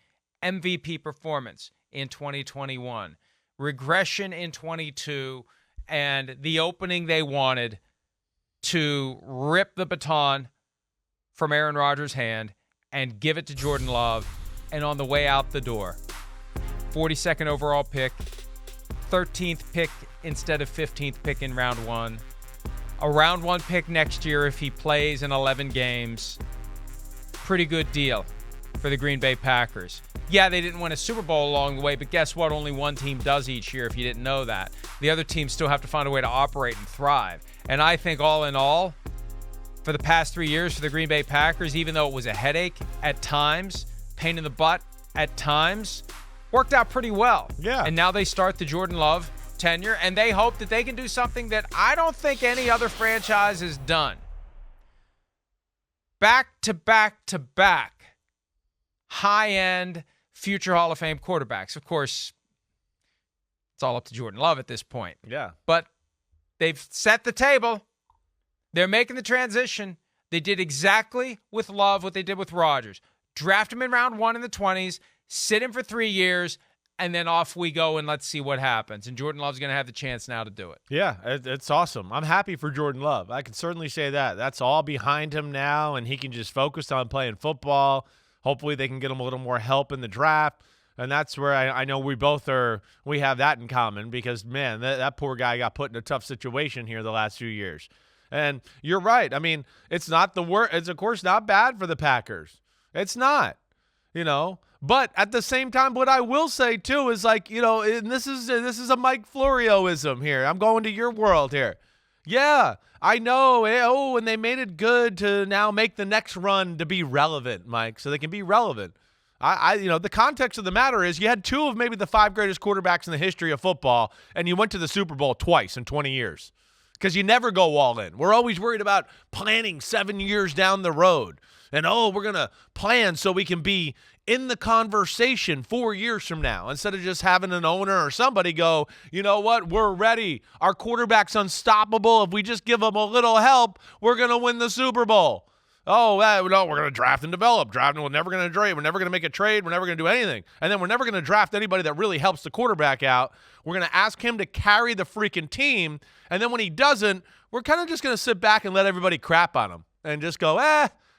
MVP performance in 2021. Regression in 22. And the opening they wanted to rip the baton from Aaron Rodgers' hand and give it to Jordan Love. And on the way out the door, 42nd overall pick, 13th pick instead of 15th pick in round one. A round one pick next year if he plays in 11 games. Pretty good deal for the Green Bay Packers. Yeah, they didn't win a Super Bowl along the way, but guess what? Only one team does each year if you didn't know that. The other teams still have to find a way to operate and thrive. And I think all in all, for the past 3 years for the Green Bay Packers, even though it was a headache at times, pain in the butt at times, worked out pretty well. Yeah. And now they start the Jordan Love tenure, and they hope that they can do something that I don't think any other franchise has done. Back to back, high-end future Hall of Fame quarterbacks. Of course, it's all up to Jordan Love at this point. Yeah. But they've set the table. They're making the transition. They did exactly with Love what they did with Rodgers. Draft him in round one in the 20s, sit him for 3 years, and then off we go and let's see what happens. And Jordan Love's going to have the chance now to do it. Yeah, it's awesome. I'm happy for Jordan Love. I can certainly say that. That's all behind him now, and he can just focus on playing football. Hopefully they can get him a little more help in the draft. And that's where I know we have that in common because, man, that poor guy got put in a tough situation here the last few years. And you're right. I mean, it's not the worst. It's, of course, not bad for the Packers. It's not, But at the same time, what I will say, too, is like, and this is a Mike Florio-ism here. I'm going to your world here. Yeah, I know. And they made it good to now make the next run to be relevant, Mike, so they can be relevant. The context of the matter is you had two of maybe the 5 greatest quarterbacks in the history of football, and you went to the Super Bowl twice in 20 years because you never go all in. We're always worried about planning 7 years down the road. And, we're going to plan so we can be in the conversation 4 years from now instead of just having an owner or somebody go, you know what, we're ready. Our quarterback's unstoppable. If we just give him a little help, we're going to win the Super Bowl. No, we're going to draft and develop. We're never going to trade. We're never going to make a trade. We're never going to do anything. And then we're never going to draft anybody that really helps the quarterback out. We're going to ask him to carry the freaking team. And then when he doesn't, we're kind of just going to sit back and let everybody crap on him and just go,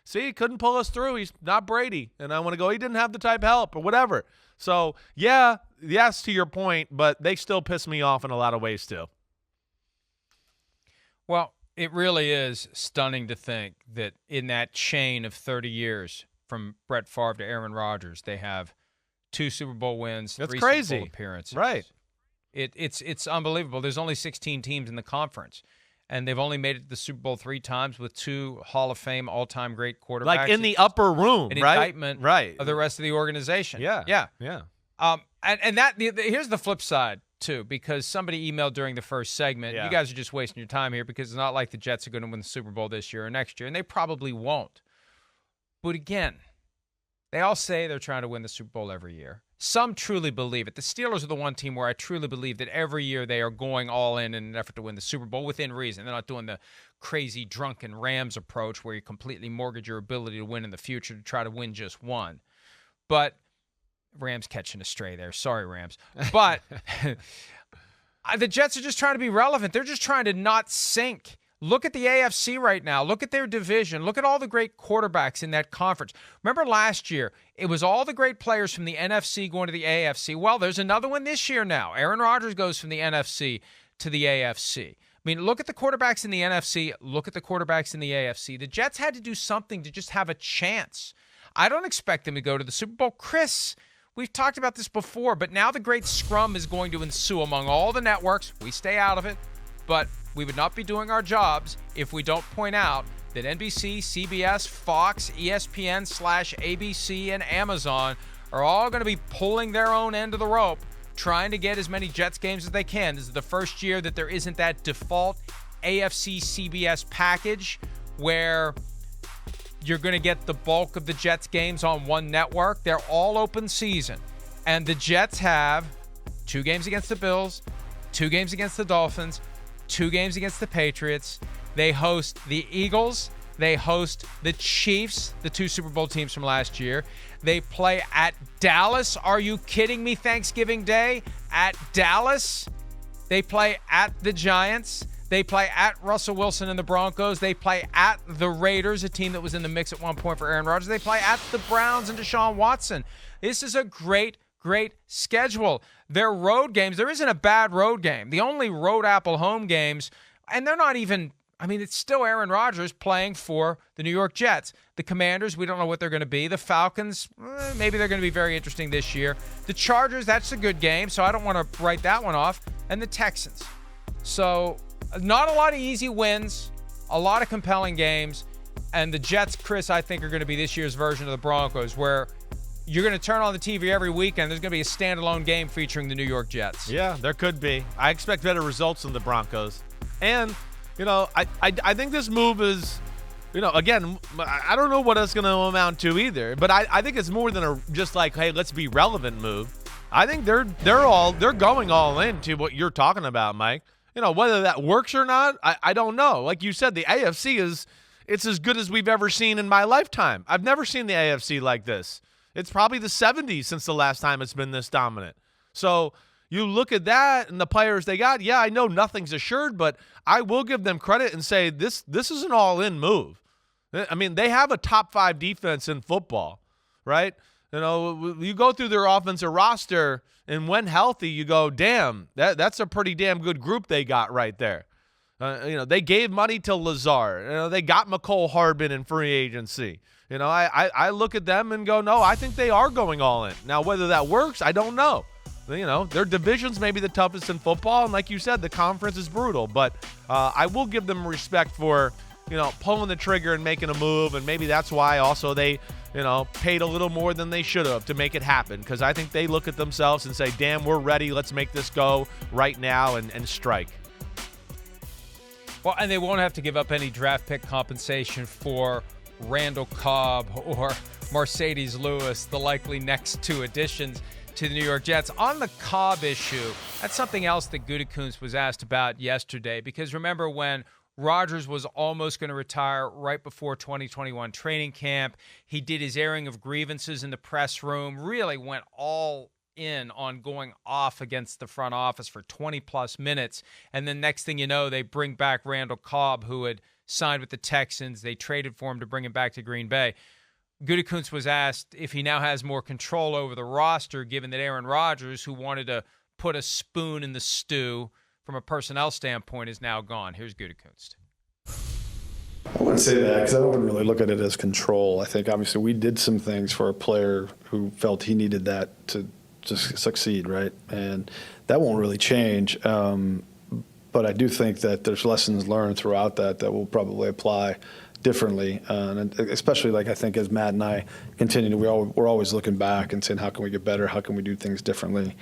see, he couldn't pull us through. He's not Brady. And I want to go, he didn't have the type of help or whatever. So, yes, to your point, but they still piss me off in a lot of ways too. Well, it really is stunning to think that in that chain of 30 years from Brett Favre to Aaron Rodgers, they have 2 Super Bowl wins, That's 3 crazy. Super Bowl appearances. Right. It's unbelievable. There's only 16 teams in the conference, and they've only made it to the Super Bowl 3 times with 2 Hall of Fame all-time great quarterbacks. Like in the upper room, an right? Indictment right. of the rest of the organization. Yeah. And that here's the flip side, too, because somebody emailed during the first segment, you guys are just wasting your time here because it's not like the Jets are going to win the Super Bowl this year or next year, and they probably won't. But again, they all say they're trying to win the Super Bowl every year. Some truly believe it. The Steelers are the one team where I truly believe that every year they are going all in an effort to win the Super Bowl within reason. They're not doing the crazy drunken Rams approach where you completely mortgage your ability to win in the future to try to win just one. But Rams catching a stray there. Sorry, Rams. But the Jets are just trying to be relevant. They're just trying to not sink Look at the AFC right now. Look at their division. Look at all the great quarterbacks in that conference. Remember last year, it was all the great players from the NFC going to the AFC. Well, there's another one this year now. Aaron Rodgers goes from the NFC to the AFC. I mean, look at the quarterbacks in the NFC. Look at the quarterbacks in the AFC. The Jets had to do something to just have a chance. I don't expect them to go to the Super Bowl. Chris, we've talked about this before, but now the great scrum is going to ensue among all the networks. We stay out of it, but we would not be doing our jobs if we don't point out that NBC, CBS, Fox, ESPN/ABC, and Amazon are all going to be pulling their own end of the rope, trying to get as many Jets games as they can. This is the first year that there isn't that default AFC CBS package where you're going to get the bulk of the Jets games on one network. They're all open season. And the Jets have 2 games against the Bills, 2 games against the Dolphins, 2 games against the Patriots. They host the Eagles. They host the Chiefs, the 2 Super Bowl teams from last year. They play at Dallas. Are you kidding me? Thanksgiving Day at Dallas. They play at the Giants. They play at Russell Wilson and the Broncos. They play at the Raiders, a team that was in the mix at one point for Aaron Rodgers. They play at the Browns and Deshaun Watson. This is a great schedule. Their road games, there isn't a bad road game. The only road apple home games, and they're not even, I mean, it's still Aaron Rodgers playing for the New York Jets. The Commanders, we don't know what they're going to be. The Falcons, maybe they're going to be very interesting this year. The Chargers, that's a good game, so I don't want to write that one off. And the Texans. So not a lot of easy wins, a lot of compelling games. And the Jets, Chris, I think are going to be this year's version of the Broncos, where you're going to turn on the TV every weekend. There's going to be a standalone game featuring the New York Jets. Yeah, there could be. I expect better results than the Broncos. And, I think this move is, again, I don't know what it's going to amount to either. But I think it's more than just like, hey, let's be relevant move. I think they're going all in to what you're talking about, Mike. Whether that works or not, I don't know. Like you said, the AFC it's as good as we've ever seen in my lifetime. I've never seen the AFC like this. It's probably the 70s since the last time it's been this dominant. So you look at that and the players they got, yeah, I know nothing's assured, but I will give them credit and say this is an all-in move. I mean, they have a top 5 defense in football, right? You go through their offensive roster, and when healthy, you go, damn, that's a pretty damn good group they got right there. They gave money to Lazard. They got McCole Harbin in free agency. I look at them and go, no, I think they are going all in. Now, whether that works, I don't know. Their division's maybe the toughest in football, and like you said, the conference is brutal. But I will give them respect for, pulling the trigger and making a move, and maybe that's why also they, paid a little more than they should have to make it happen, because I think they look at themselves and say, damn, we're ready. Let's make this go right now and strike. Well, and they won't have to give up any draft pick compensation for Randall Cobb or Mercedes Lewis, the likely next 2 additions to the New York Jets. On the Cobb issue, that's something else that Gutekunst was asked about yesterday, because remember when Rodgers was almost going to retire right before 2021 training camp, he did his airing of grievances in the press room, really went all in on going off against the front office for 20-plus minutes, and then next thing you know, they bring back Randall Cobb, who had signed with the Texans. They traded for him to bring him back to Green Bay. Gutekunst was asked if he now has more control over the roster, given that Aaron Rodgers, who wanted to put a spoon in the stew from a personnel standpoint, is now gone. Here's Gutekunst. I wouldn't say that, because I wouldn't really look at it as control. I think obviously we did some things for a player who felt he needed that to just succeed, right? And that won't really change. But I do think that there's lessons learned throughout that will probably apply differently, and especially like I think as Matt and I continue to, we're always looking back and saying how can we get better, how can we do things differently,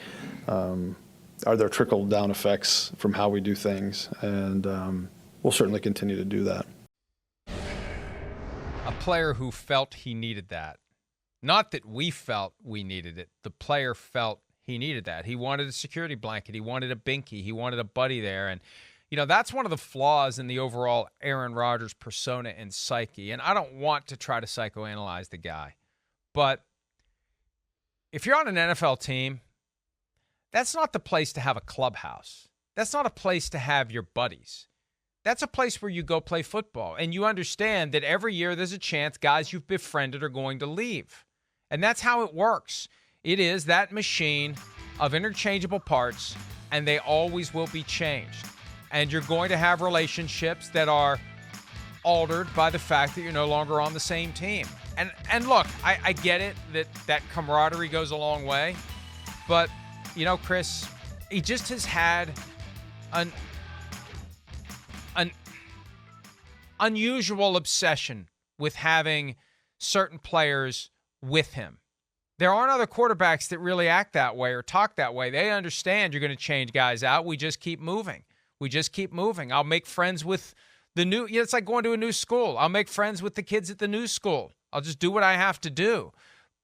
are there trickle down effects from how we do things, and we'll certainly continue to do that. A player who felt he needed that. Not that we felt we needed it. The player felt he needed that. He wanted a security blanket. He wanted a binky. He wanted a buddy there. And, that's one of the flaws in the overall Aaron Rodgers persona and psyche. And I don't want to try to psychoanalyze the guy. But if you're on an NFL team, that's not the place to have a clubhouse. That's not a place to have your buddies. that's a place where you go play football. And you understand that every year there's a chance guys you've befriended are going to leave. And that's how it works. It is that machine of interchangeable parts, and they always will be changed. And you're going to have relationships that are altered by the fact that you're no longer on the same team. And look, I get it that camaraderie goes a long way. But, Chris, he just has had an unusual obsession with having certain players with him. There aren't other quarterbacks that really act that way or talk that way. They understand you're going to change guys out. We just keep moving. I'll make friends with the new, it's like going to a new school. I'll make friends with the kids at the new school. I'll just do what I have to do.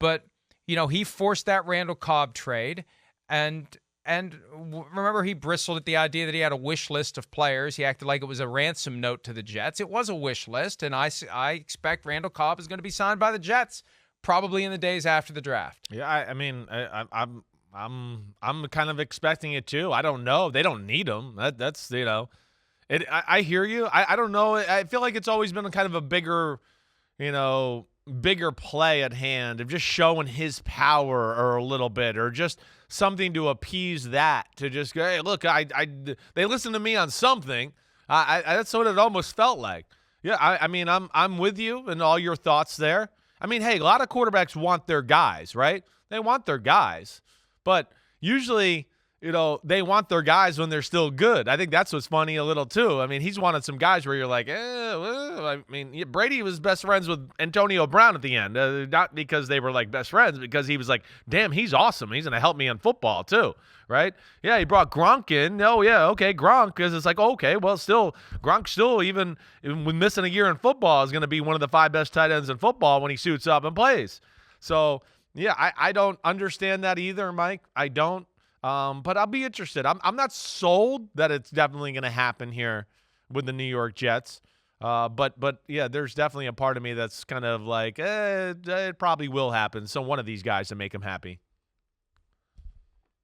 But, he forced that Randall Cobb trade. And remember, he bristled at the idea that he had a wish list of players. He acted like it was a ransom note to the Jets. It was a wish list, and I expect Randall Cobb is going to be signed by the Jets probably in the days after the draft. Yeah, I'm kind of expecting it too. I don't know. They don't need him. That's I hear you. I don't know. I feel like it's always been kind of a bigger play at hand of just showing his power or a little bit, or just something to appease that, to just go, hey, look, they listen to me on something. That's what it almost felt like. Yeah, I'm with you and all your thoughts there. Hey, a lot of quarterbacks want their guys, right? They want their guys. But usually, they want their guys when they're still good. I think that's what's funny a little too. He's wanted some guys where you're like, Brady was best friends with Antonio Brown at the end. Not because they were like best friends, because he was like, damn, he's awesome. He's going to help me in football too, right? Yeah, he brought Gronk in. Oh, yeah, okay, Gronk. Because it's like, okay, well, still, Gronk still, even when missing a year in football, is going to be one of the 5 best tight ends in football when he suits up and plays. So, yeah, I don't understand that either, Mike. I don't. But I'll be interested. I'm not sold that it's definitely going to happen here with the New York Jets. But yeah, there's definitely a part of me that's kind of like, it probably will happen. So one of these guys to make him happy.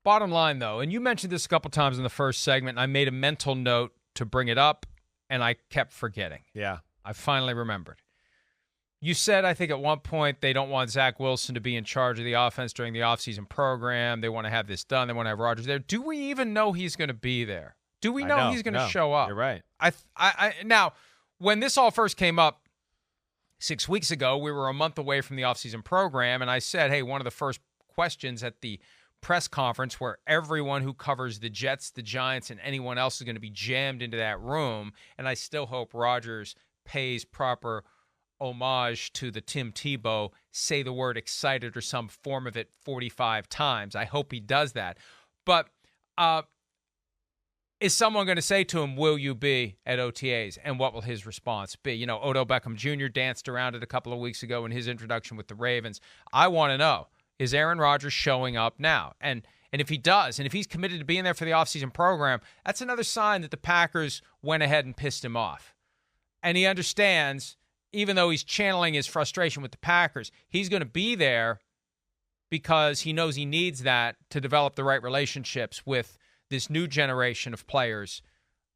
Bottom line, though, and you mentioned this a couple times in the first segment, and I made a mental note to bring it up, and I kept forgetting. Yeah. I finally remembered. You said, I think at one point, they don't want Zach Wilson to be in charge of the offense during the offseason program. They want to have this done. They want to have Rodgers there. Do we even know he's going to be there? Do we know he's going to show up? You're right. Now, when this all first came up 6 weeks ago, we were a month away from the offseason program, and I said, hey, one of the first questions at the press conference where everyone who covers the Jets, the Giants, and anyone else is going to be jammed into that room, and I still hope Rodgers pays proper homage to the Tim Tebow, say the word excited or some form of it 45 times. I hope he does that. But is someone going to say to him, will you be at OTAs? And what will his response be? Odell Beckham Jr. danced around it a couple of weeks ago in his introduction with the Ravens. I want to know, is Aaron Rodgers showing up now? And if he does, and if he's committed to being there for the offseason program, that's another sign that the Packers went ahead and pissed him off. And he understands, even though he's channeling his frustration with the Packers, he's going to be there because he knows he needs that to develop the right relationships with this new generation of players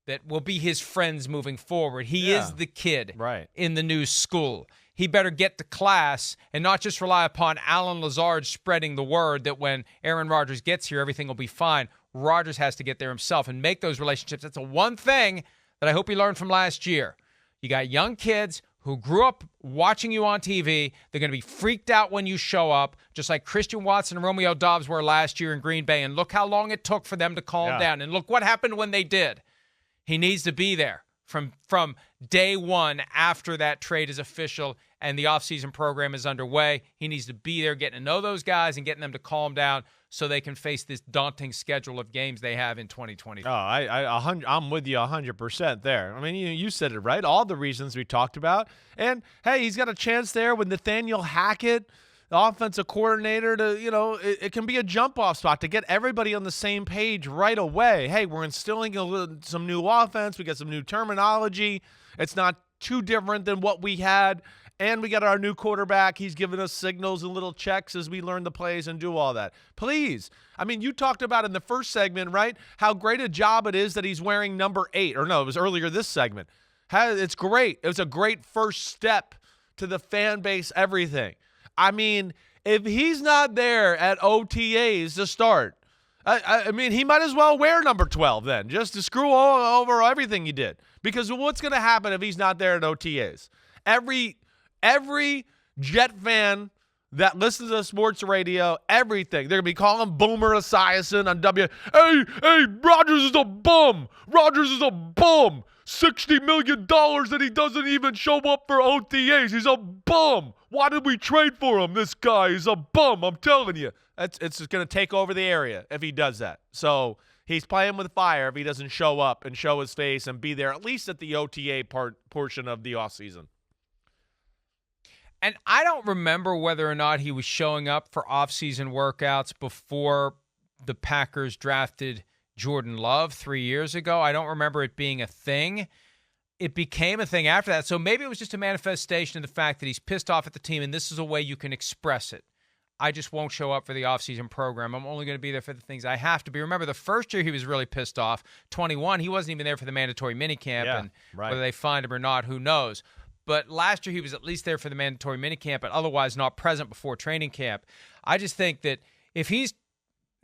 that will be his friends moving forward. He is the kid in the new school. He better get to class and not just rely upon Alan Lazard spreading the word that when Aaron Rodgers gets here, everything will be fine. Rodgers has to get there himself and make those relationships. That's the one thing that I hope he learned from last year. You got young kids who grew up watching you on TV. They're going to be freaked out when you show up, just like Christian Watson and Romeo Doubs were last year in Green Bay. And look how long it took for them to calm down. And look what happened when they did. He needs to be there from day one after that trade is official and the offseason program is underway. He needs to be there getting to know those guys and getting them to calm down so they can face this daunting schedule of games they have in 2020. Oh, I'm with you 100% there. I mean, you said it right. All the reasons we talked about. And, hey, he's got a chance there with Nathaniel Hackett, the offensive coordinator, to, it can be a jump-off spot to get everybody on the same page right away. Hey, we're instilling some new offense. We got some new terminology. It's not too different than what we had And we got our new quarterback. He's giving us signals and little checks as we learn the plays and do all that. Please. I mean, you talked about in the first segment, right, how great a job it is that he's wearing number 8. Or no, it was earlier this segment. It's great. It was a great first step to the fan base, everything. I mean, if he's not there at OTAs to start, I mean, he might as well wear number 12 then, just to screw all over everything he did. Because what's going to happen if he's not there at OTAs? Every Jet fan that listens to sports radio, everything, they're going to be calling Boomer Esiason on Hey, Rodgers is a bum. Rodgers is a bum. $60 million that he doesn't even show up for OTAs. He's a bum. Why did we trade for him? This guy is a bum, I'm telling you. It's just going to take over the area if he does that. So he's playing with fire if he doesn't show up and show his face and be there at least at the OTA portion of the offseason. And I don't remember whether or not he was showing up for offseason workouts before the Packers drafted Jordan Love 3 years ago. I don't remember it being a thing. It became a thing after that. So maybe it was just a manifestation of the fact that he's pissed off at the team, and this is a way you can express it. I just won't show up for the offseason program. I'm only going to be there for the things I have to be. Remember, the first year he was really pissed off, 21, he wasn't even there for the mandatory minicamp, and whether they find him or not, who knows. But last year he was at least there for the mandatory minicamp, but otherwise not present before training camp. I just think that if he's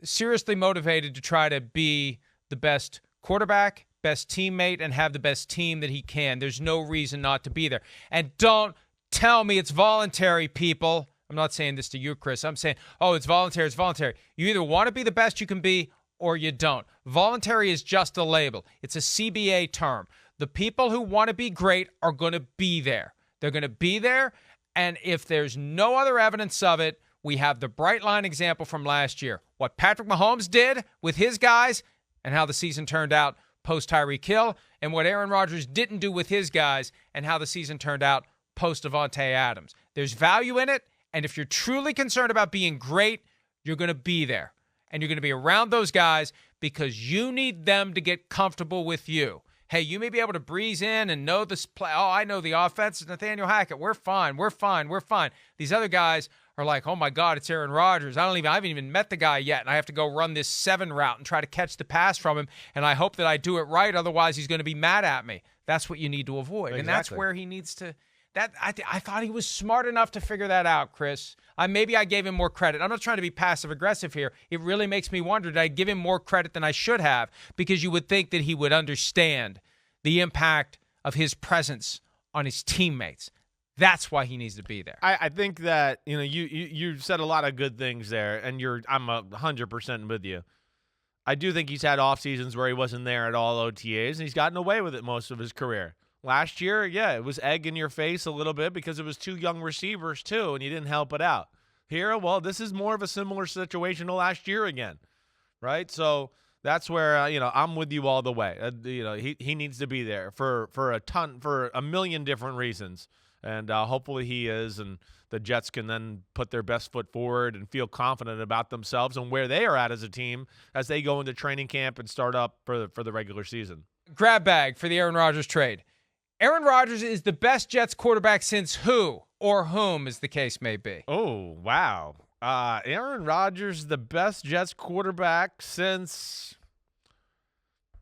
seriously motivated to try to be the best quarterback, best teammate, and have the best team that he can, there's no reason not to be there. And don't tell me it's voluntary, people. I'm not saying this to you, Chris. I'm saying, it's voluntary, it's voluntary. You either want to be the best you can be or you don't. Voluntary is just a label. It's a CBA term. The people who want to be great are going to be there. They're going to be there, and if there's no other evidence of it, we have the bright line example from last year. What Patrick Mahomes did with his guys and how the season turned out post-Tyreek Hill, and what Aaron Rodgers didn't do with his guys and how the season turned out post-Davante Adams. There's value in it, and if you're truly concerned about being great, you're going to be there. And you're going to be around those guys because you need them to get comfortable with you. Hey, you may be able to breeze in and know this play. Oh, I know the offense. It's Nathaniel Hackett. We're fine. These other guys are like, oh, my God, it's Aaron Rodgers. I haven't even met the guy yet, and I have to go run this 7 route and try to catch the pass from him, and I hope that I do it right. Otherwise, he's going to be mad at me. That's what you need to avoid. Exactly. And that's where he needs to I thought he was smart enough to figure that out, Chris. Maybe I gave him more credit. I'm not trying to be passive-aggressive here. It really makes me wonder, did I give him more credit than I should have? Because you would think that he would understand the impact of his presence on his teammates. That's why he needs to be there. I think that, you said a lot of good things there, and I'm 100% with you. I do think he's had off seasons where he wasn't there at all OTAs, and he's gotten away with it most of his career. Last year, it was egg in your face a little bit because it was 2 young receivers too, and you didn't help it out. Here, this is more of a similar situation to last year again, right? So that's where I'm with you all the way. He needs to be there for a million different reasons, and hopefully he is, and the Jets can then put their best foot forward and feel confident about themselves and where they are at as a team as they go into training camp and start up for the regular season. Grab bag for the Aaron Rodgers trade. Aaron Rodgers is the best Jets quarterback since who or whom, as the case may be. Oh, wow. Aaron Rodgers, the best Jets quarterback since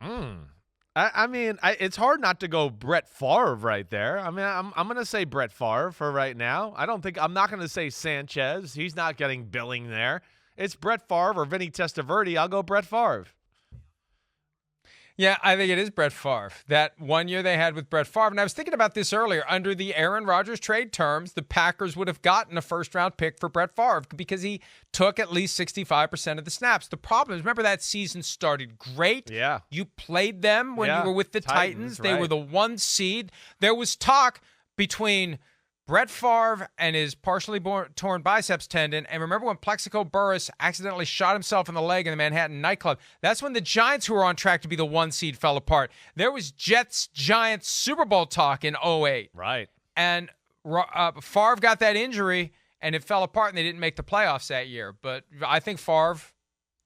it's hard not to go Brett Favre right there. I mean, I'm going to say Brett Favre for right now. I'm not going to say Sanchez. He's not getting billing there. It's Brett Favre or Vinny Testaverde. I'll go Brett Favre. Yeah, I think it is Brett Favre. That 1 year they had with Brett Favre. And I was thinking about this earlier. Under the Aaron Rodgers trade terms, the Packers would have gotten a first-round pick for Brett Favre because he took at least 65% of the snaps. The problem is, remember that season started great? Yeah. You played them when you were with the Titans. They were the 1 seed. There was talk between Brett Favre and his partially torn biceps tendon. And remember when Plexico Burress accidentally shot himself in the leg in the Manhattan nightclub? That's when the Giants, who were on track to be the 1 seed, fell apart. There was Jets-Giants Super Bowl talk in 2008. Right. And Favre got that injury, and it fell apart, and they didn't make the playoffs that year. But I think Favre,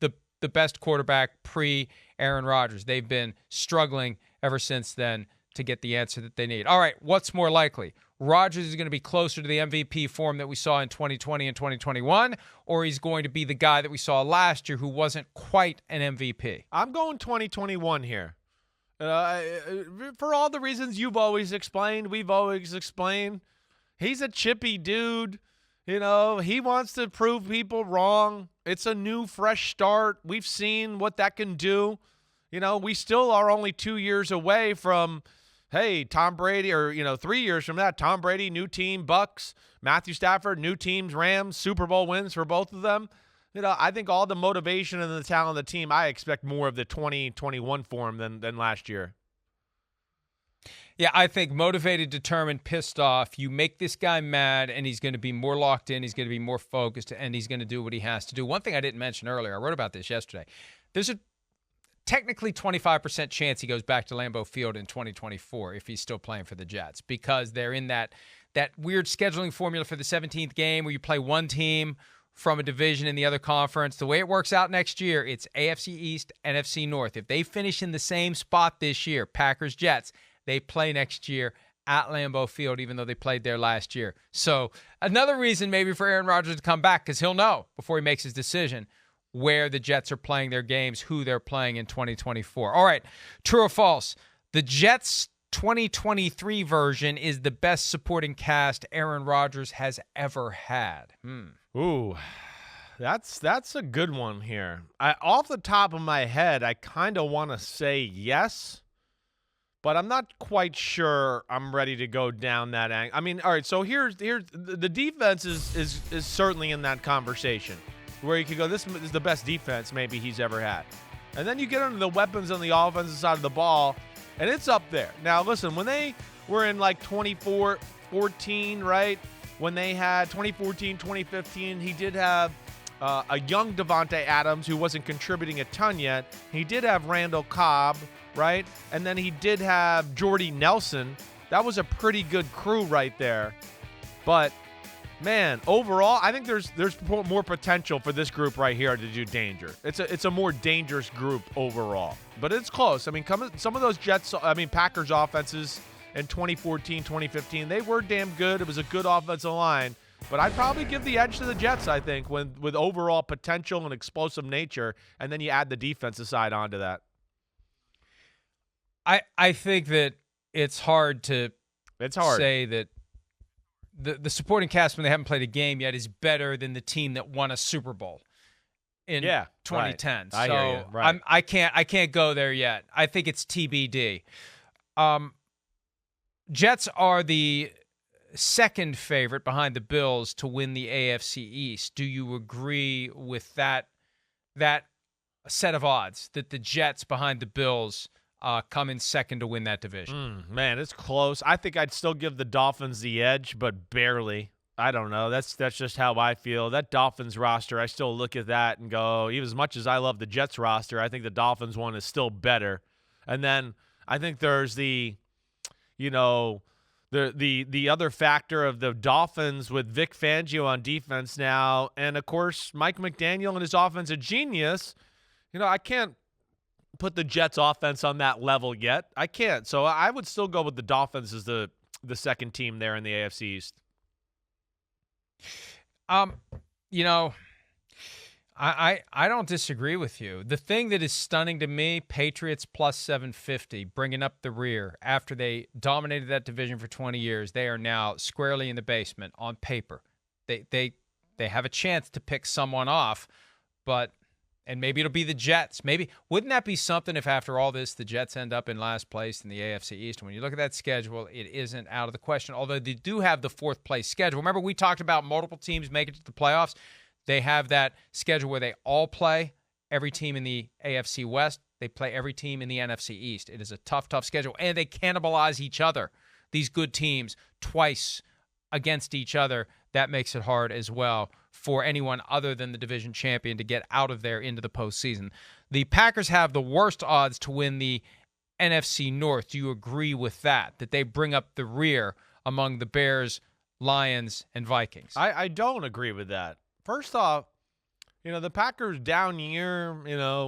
the best quarterback pre-Aaron Rodgers. They've been struggling ever since then to get the answer that they need. All right, what's more likely? Rodgers is going to be closer to the MVP form that we saw in 2020 and 2021, or he's going to be the guy that we saw last year who wasn't quite an MVP? I'm going 2021 here. For all the reasons you've always explained, we've always explained, he's a chippy dude. You know, he wants to prove people wrong. It's a new, fresh start. We've seen what that can do. You know, we still are only 2 years away from, hey, Tom Brady, or, 3 years from that, Tom Brady, new team, Bucks, Matthew Stafford, new teams, Rams, Super Bowl wins for both of them. You know, I think all the motivation and the talent of the team, I expect more of the 2021 form than last year. Yeah, I think motivated, determined, pissed off. You make this guy mad, and he's going to be more locked in. He's going to be more focused, and he's going to do what he has to do. One thing I didn't mention earlier, I wrote about this yesterday. There's a technically 25% chance he goes back to Lambeau Field in 2024 if he's still playing for the Jets, because they're in that weird scheduling formula for the 17th game where you play one team from a division in the other conference. The way it works out next year, it's AFC East, NFC North. If they finish in the same spot this year, Packers, Jets, they play next year at Lambeau Field, even though they played there last year. So another reason maybe for Aaron Rodgers to come back, because he'll know before he makes his decision where the Jets are playing their games, who they're playing in 2024. All right, true or false? The Jets 2023 version is the best supporting cast Aaron Rodgers has ever had. Ooh, that's a good one here. Off the top of my head, I kind of want to say yes, but I'm not quite sure I'm ready to go down that angle. I mean, all right, so here's the defense is certainly in that conversation where you could go, this is the best defense maybe he's ever had. And then you get into the weapons on the offensive side of the ball, and it's up there. Now, listen, when they were in like 2014, right? When they had 2014, 2015, he did have a young Devontae Adams who wasn't contributing a ton yet. He did have Randall Cobb, right? And then he did have Jordy Nelson. That was a pretty good crew right there. But, man, overall, I think there's more potential for this group right here to do danger. It's a more dangerous group overall. But it's close. I mean, some of those Packers offenses in 2014, 2015, they were damn good. It was a good offensive line. But I'd probably give the edge to the Jets, I think, with overall potential and explosive nature, and then you add the defensive side onto that. I think that it's hard to say that the supporting cast, when they haven't played a game yet, is better than the team that won a Super Bowl in 2010. Right. I hear you. Right. I can't go there yet. I think it's TBD. Jets are the second favorite behind the Bills to win the AFC East. Do you agree with that set of odds that the Jets behind the Bills come in second to win that division? Man, it's close. I think I'd still give the Dolphins the edge, but barely. I don't know. That's just how I feel. That Dolphins roster, I still look at that and go, even as much as I love the Jets roster, I think the Dolphins one is still better. And then I think there's the other factor of the Dolphins with Vic Fangio on defense now, and of course Mike McDaniel and his offensive genius. I can't put the Jets offense on that level yet. I can't. So I would still go with the Dolphins as the second team there in the AFC East. I don't disagree with you. The thing that is stunning to me, Patriots plus 750, bringing up the rear after they dominated that division for 20 years. They are now squarely in the basement on paper. They have a chance to pick someone off, and maybe it'll be the Jets. Maybe wouldn't that be something if after all this the Jets end up in last place in the AFC East? When you look at that schedule, it isn't out of the question. Although they do have the fourth place schedule. Remember we talked about multiple teams making it to the playoffs. They have that schedule where they all play every team in the AFC West. They play every team in the NFC East. It is a tough schedule, and they cannibalize each other. These good teams twice against each other. That makes it hard as well for anyone other than the division champion to get out of there into the postseason. The Packers have the worst odds to win the NFC North. Do you agree with that they bring up the rear among the Bears, Lions, and Vikings? I don't agree with that. First off, the Packers down year,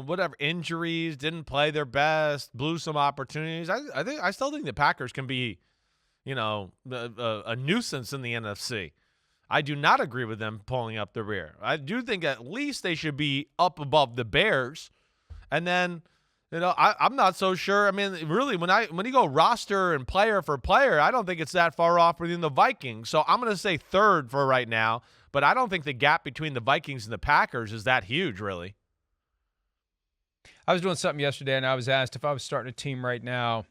whatever, injuries, didn't play their best, blew some opportunities. I still think the Packers can be a nuisance in the NFC. I do not agree with them pulling up the rear. I do think at least they should be up above the Bears. And then, I'm not so sure. I mean, really, when you go roster and player for player, I don't think it's that far off within the Vikings. So I'm going to say third for right now. But I don't think the gap between the Vikings and the Packers is that huge, really. I was doing something yesterday, and I was asked if I was starting a team right now,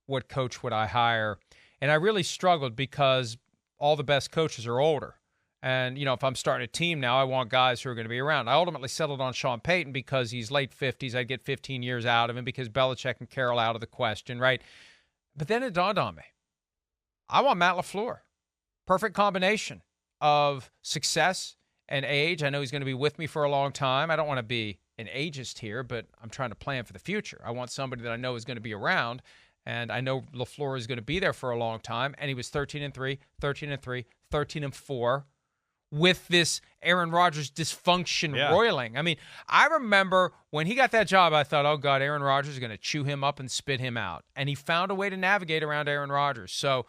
what coach would I hire? And I really struggled because all the best coaches are older. And, if I'm starting a team now, I want guys who are going to be around. I ultimately settled on Sean Payton because he's late 50s. I'd get 15 years out of him because Belichick and Carroll out of the question, right? But then it dawned on me. I want Matt LaFleur. Perfect combination of success and age. I know he's going to be with me for a long time. I don't want to be an ageist here, but I'm trying to plan for the future. I want somebody that I know is going to be around, and I know LaFleur is going to be there for a long time. And he was 13-3, 13-3, 13-4 with this Aaron Rodgers dysfunction roiling. I mean, I remember when he got that job, I thought, oh, God, Aaron Rodgers is going to chew him up and spit him out. And he found a way to navigate around Aaron Rodgers. So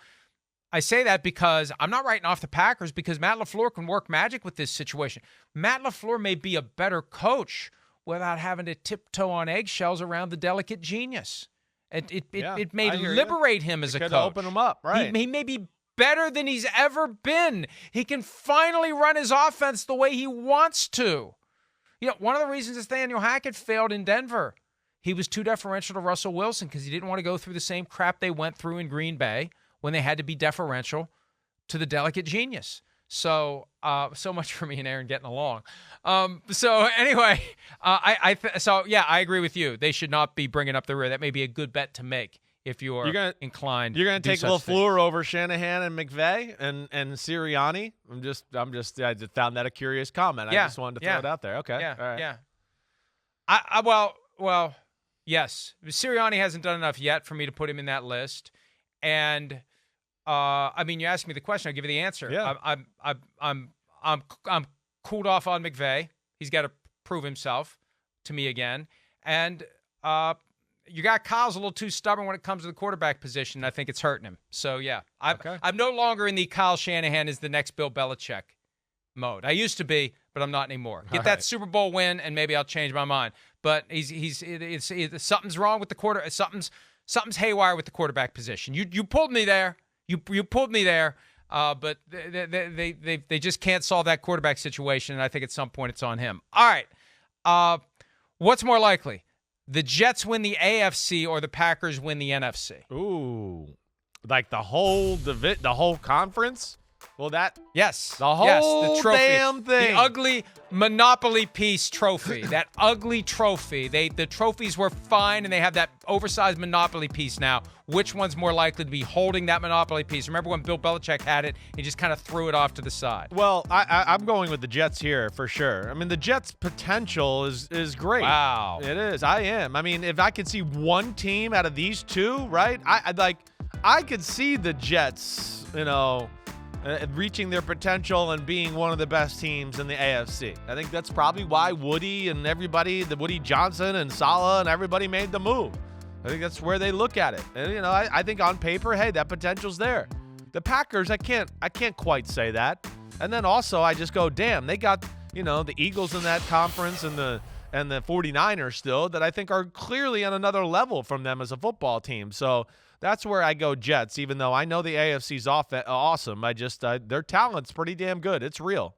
I say that because I'm not writing off the Packers because Matt LaFleur can work magic with this situation. Matt LaFleur may be a better coach without having to tiptoe on eggshells around the delicate genius. It may liberate him as a coach. Open him up, right? He may be better than he's ever been. He can finally run his offense the way he wants to. One of the reasons Nathaniel Hackett failed in Denver, he was too deferential to Russell Wilson because he didn't want to go through the same crap they went through in Green Bay when they had to be deferential to the delicate genius. So much for me and Aaron getting along. So anyway, I agree with you. They should not be bringing up the rear. That may be a good bet to make if you're inclined. You're going to take LaFleur things over Shanahan and McVay and Sirianni. I just found that a curious comment. I just wanted to throw it out there. Okay. Yeah. All right. Well, yes. Sirianni hasn't done enough yet for me to put him in that list. And you asked me the question, I'll give you the answer. Yeah. I'm cooled off on McVay. He's got to prove himself to me again. And you got Kyle's a little too stubborn when it comes to the quarterback position. I think it's hurting him. So yeah, I'm no longer in the Kyle Shanahan is the next Bill Belichick mode. I used to be, but I'm not anymore. Get that Super Bowl win, and maybe I'll change my mind. But something's wrong with the quarter. Something's haywire with the quarterback position. You pulled me there. You pulled me there. But they just can't solve that quarterback situation, and I think at some point it's on him. All right. What's more likely? The Jets win the AFC or the Packers win the NFC? Ooh. Like the whole conference? Well, yes, the whole the trophy, damn thing, the ugly Monopoly piece trophy, that ugly trophy. The trophies were fine, and they have that oversized Monopoly piece now. Which one's more likely to be holding that Monopoly piece? Remember when Bill Belichick had it? He just kind of threw it off to the side. Well, I'm going with the Jets here for sure. I mean, the Jets' potential is great. Wow, it is. I am. I mean, if I could see one team out of these two, right? I could see the Jets, reaching their potential and being one of the best teams in the AFC. I think that's probably why Woody and everybody, the Woody Johnson and Saleh and everybody made the move. I think that's where they look at it. And, I think on paper, hey, that potential's there. The Packers, I can't quite say that. And then also I just go, damn, they got, the Eagles in that conference and the 49ers still that I think are clearly on another level from them as a football team. So that's where I go Jets, even though I know the AFC's awesome. Their talent's pretty damn good. It's real.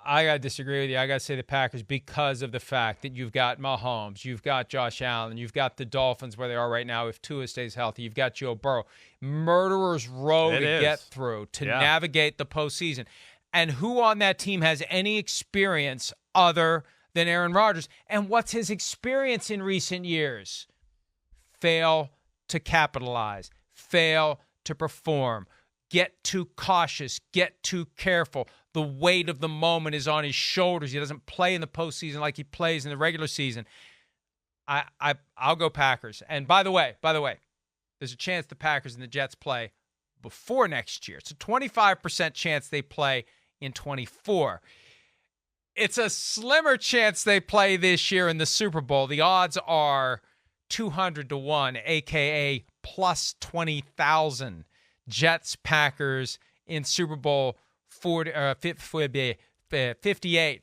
I got to disagree with you. I got to say the Packers because of the fact that you've got Mahomes, you've got Josh Allen, you've got the Dolphins where they are right now if Tua stays healthy, you've got Joe Burrow. Murderer's row get through, to navigate the postseason. And who on that team has any experience other than Aaron Rodgers? And what's his experience in recent years? Fail to capitalize, fail to perform, get too cautious, get too careful. The weight of the moment is on his shoulders. He doesn't play in the postseason like he plays in the regular season. I'll go Packers. And by the way, there's a chance the Packers and the Jets play before next year. It's a 25% chance they play in 24. It's a slimmer chance they play this year in the Super Bowl. The odds are 200 to 1, a.k.a. plus 20,000. Jets, Packers in Super Bowl 58.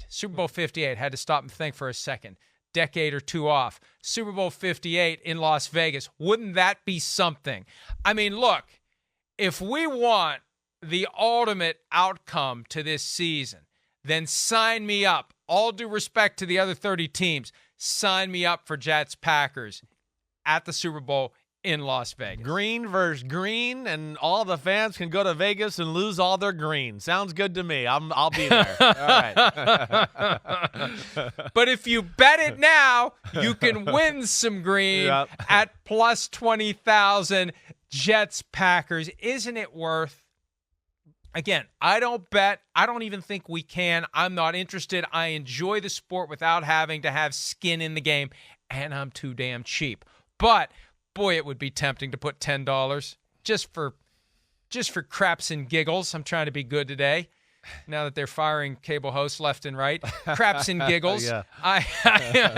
Super Bowl 58. Had to stop and think for a second. Decade or two off. Super Bowl 58 in Las Vegas. Wouldn't that be something? I mean, look, if we want the ultimate outcome to this season, then sign me up. All due respect to the other 30 teams, sign me up for Jets Packers at the Super Bowl in Las Vegas. Green versus green, and all the fans can go to Vegas and lose all their green. Sounds good to me. I'll be there. All right. But if you bet it now, you can win some green at plus 20,000. Jets Packers. Isn't it worth? Again, I don't bet. I don't even think we can. I'm not interested. I enjoy the sport without having to have skin in the game, and I'm too damn cheap. But boy, it would be tempting to put $10 just for craps and giggles. I'm trying to be good today. Now that they're firing cable hosts left and right, craps and giggles. Yeah.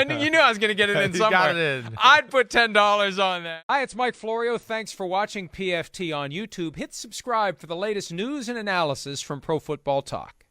You knew I was going to get it in somewhere. Got it in. I'd put $10 on that. Hi, it's Mike Florio. Thanks for watching PFT on YouTube. Hit subscribe for the latest news and analysis from Pro Football Talk.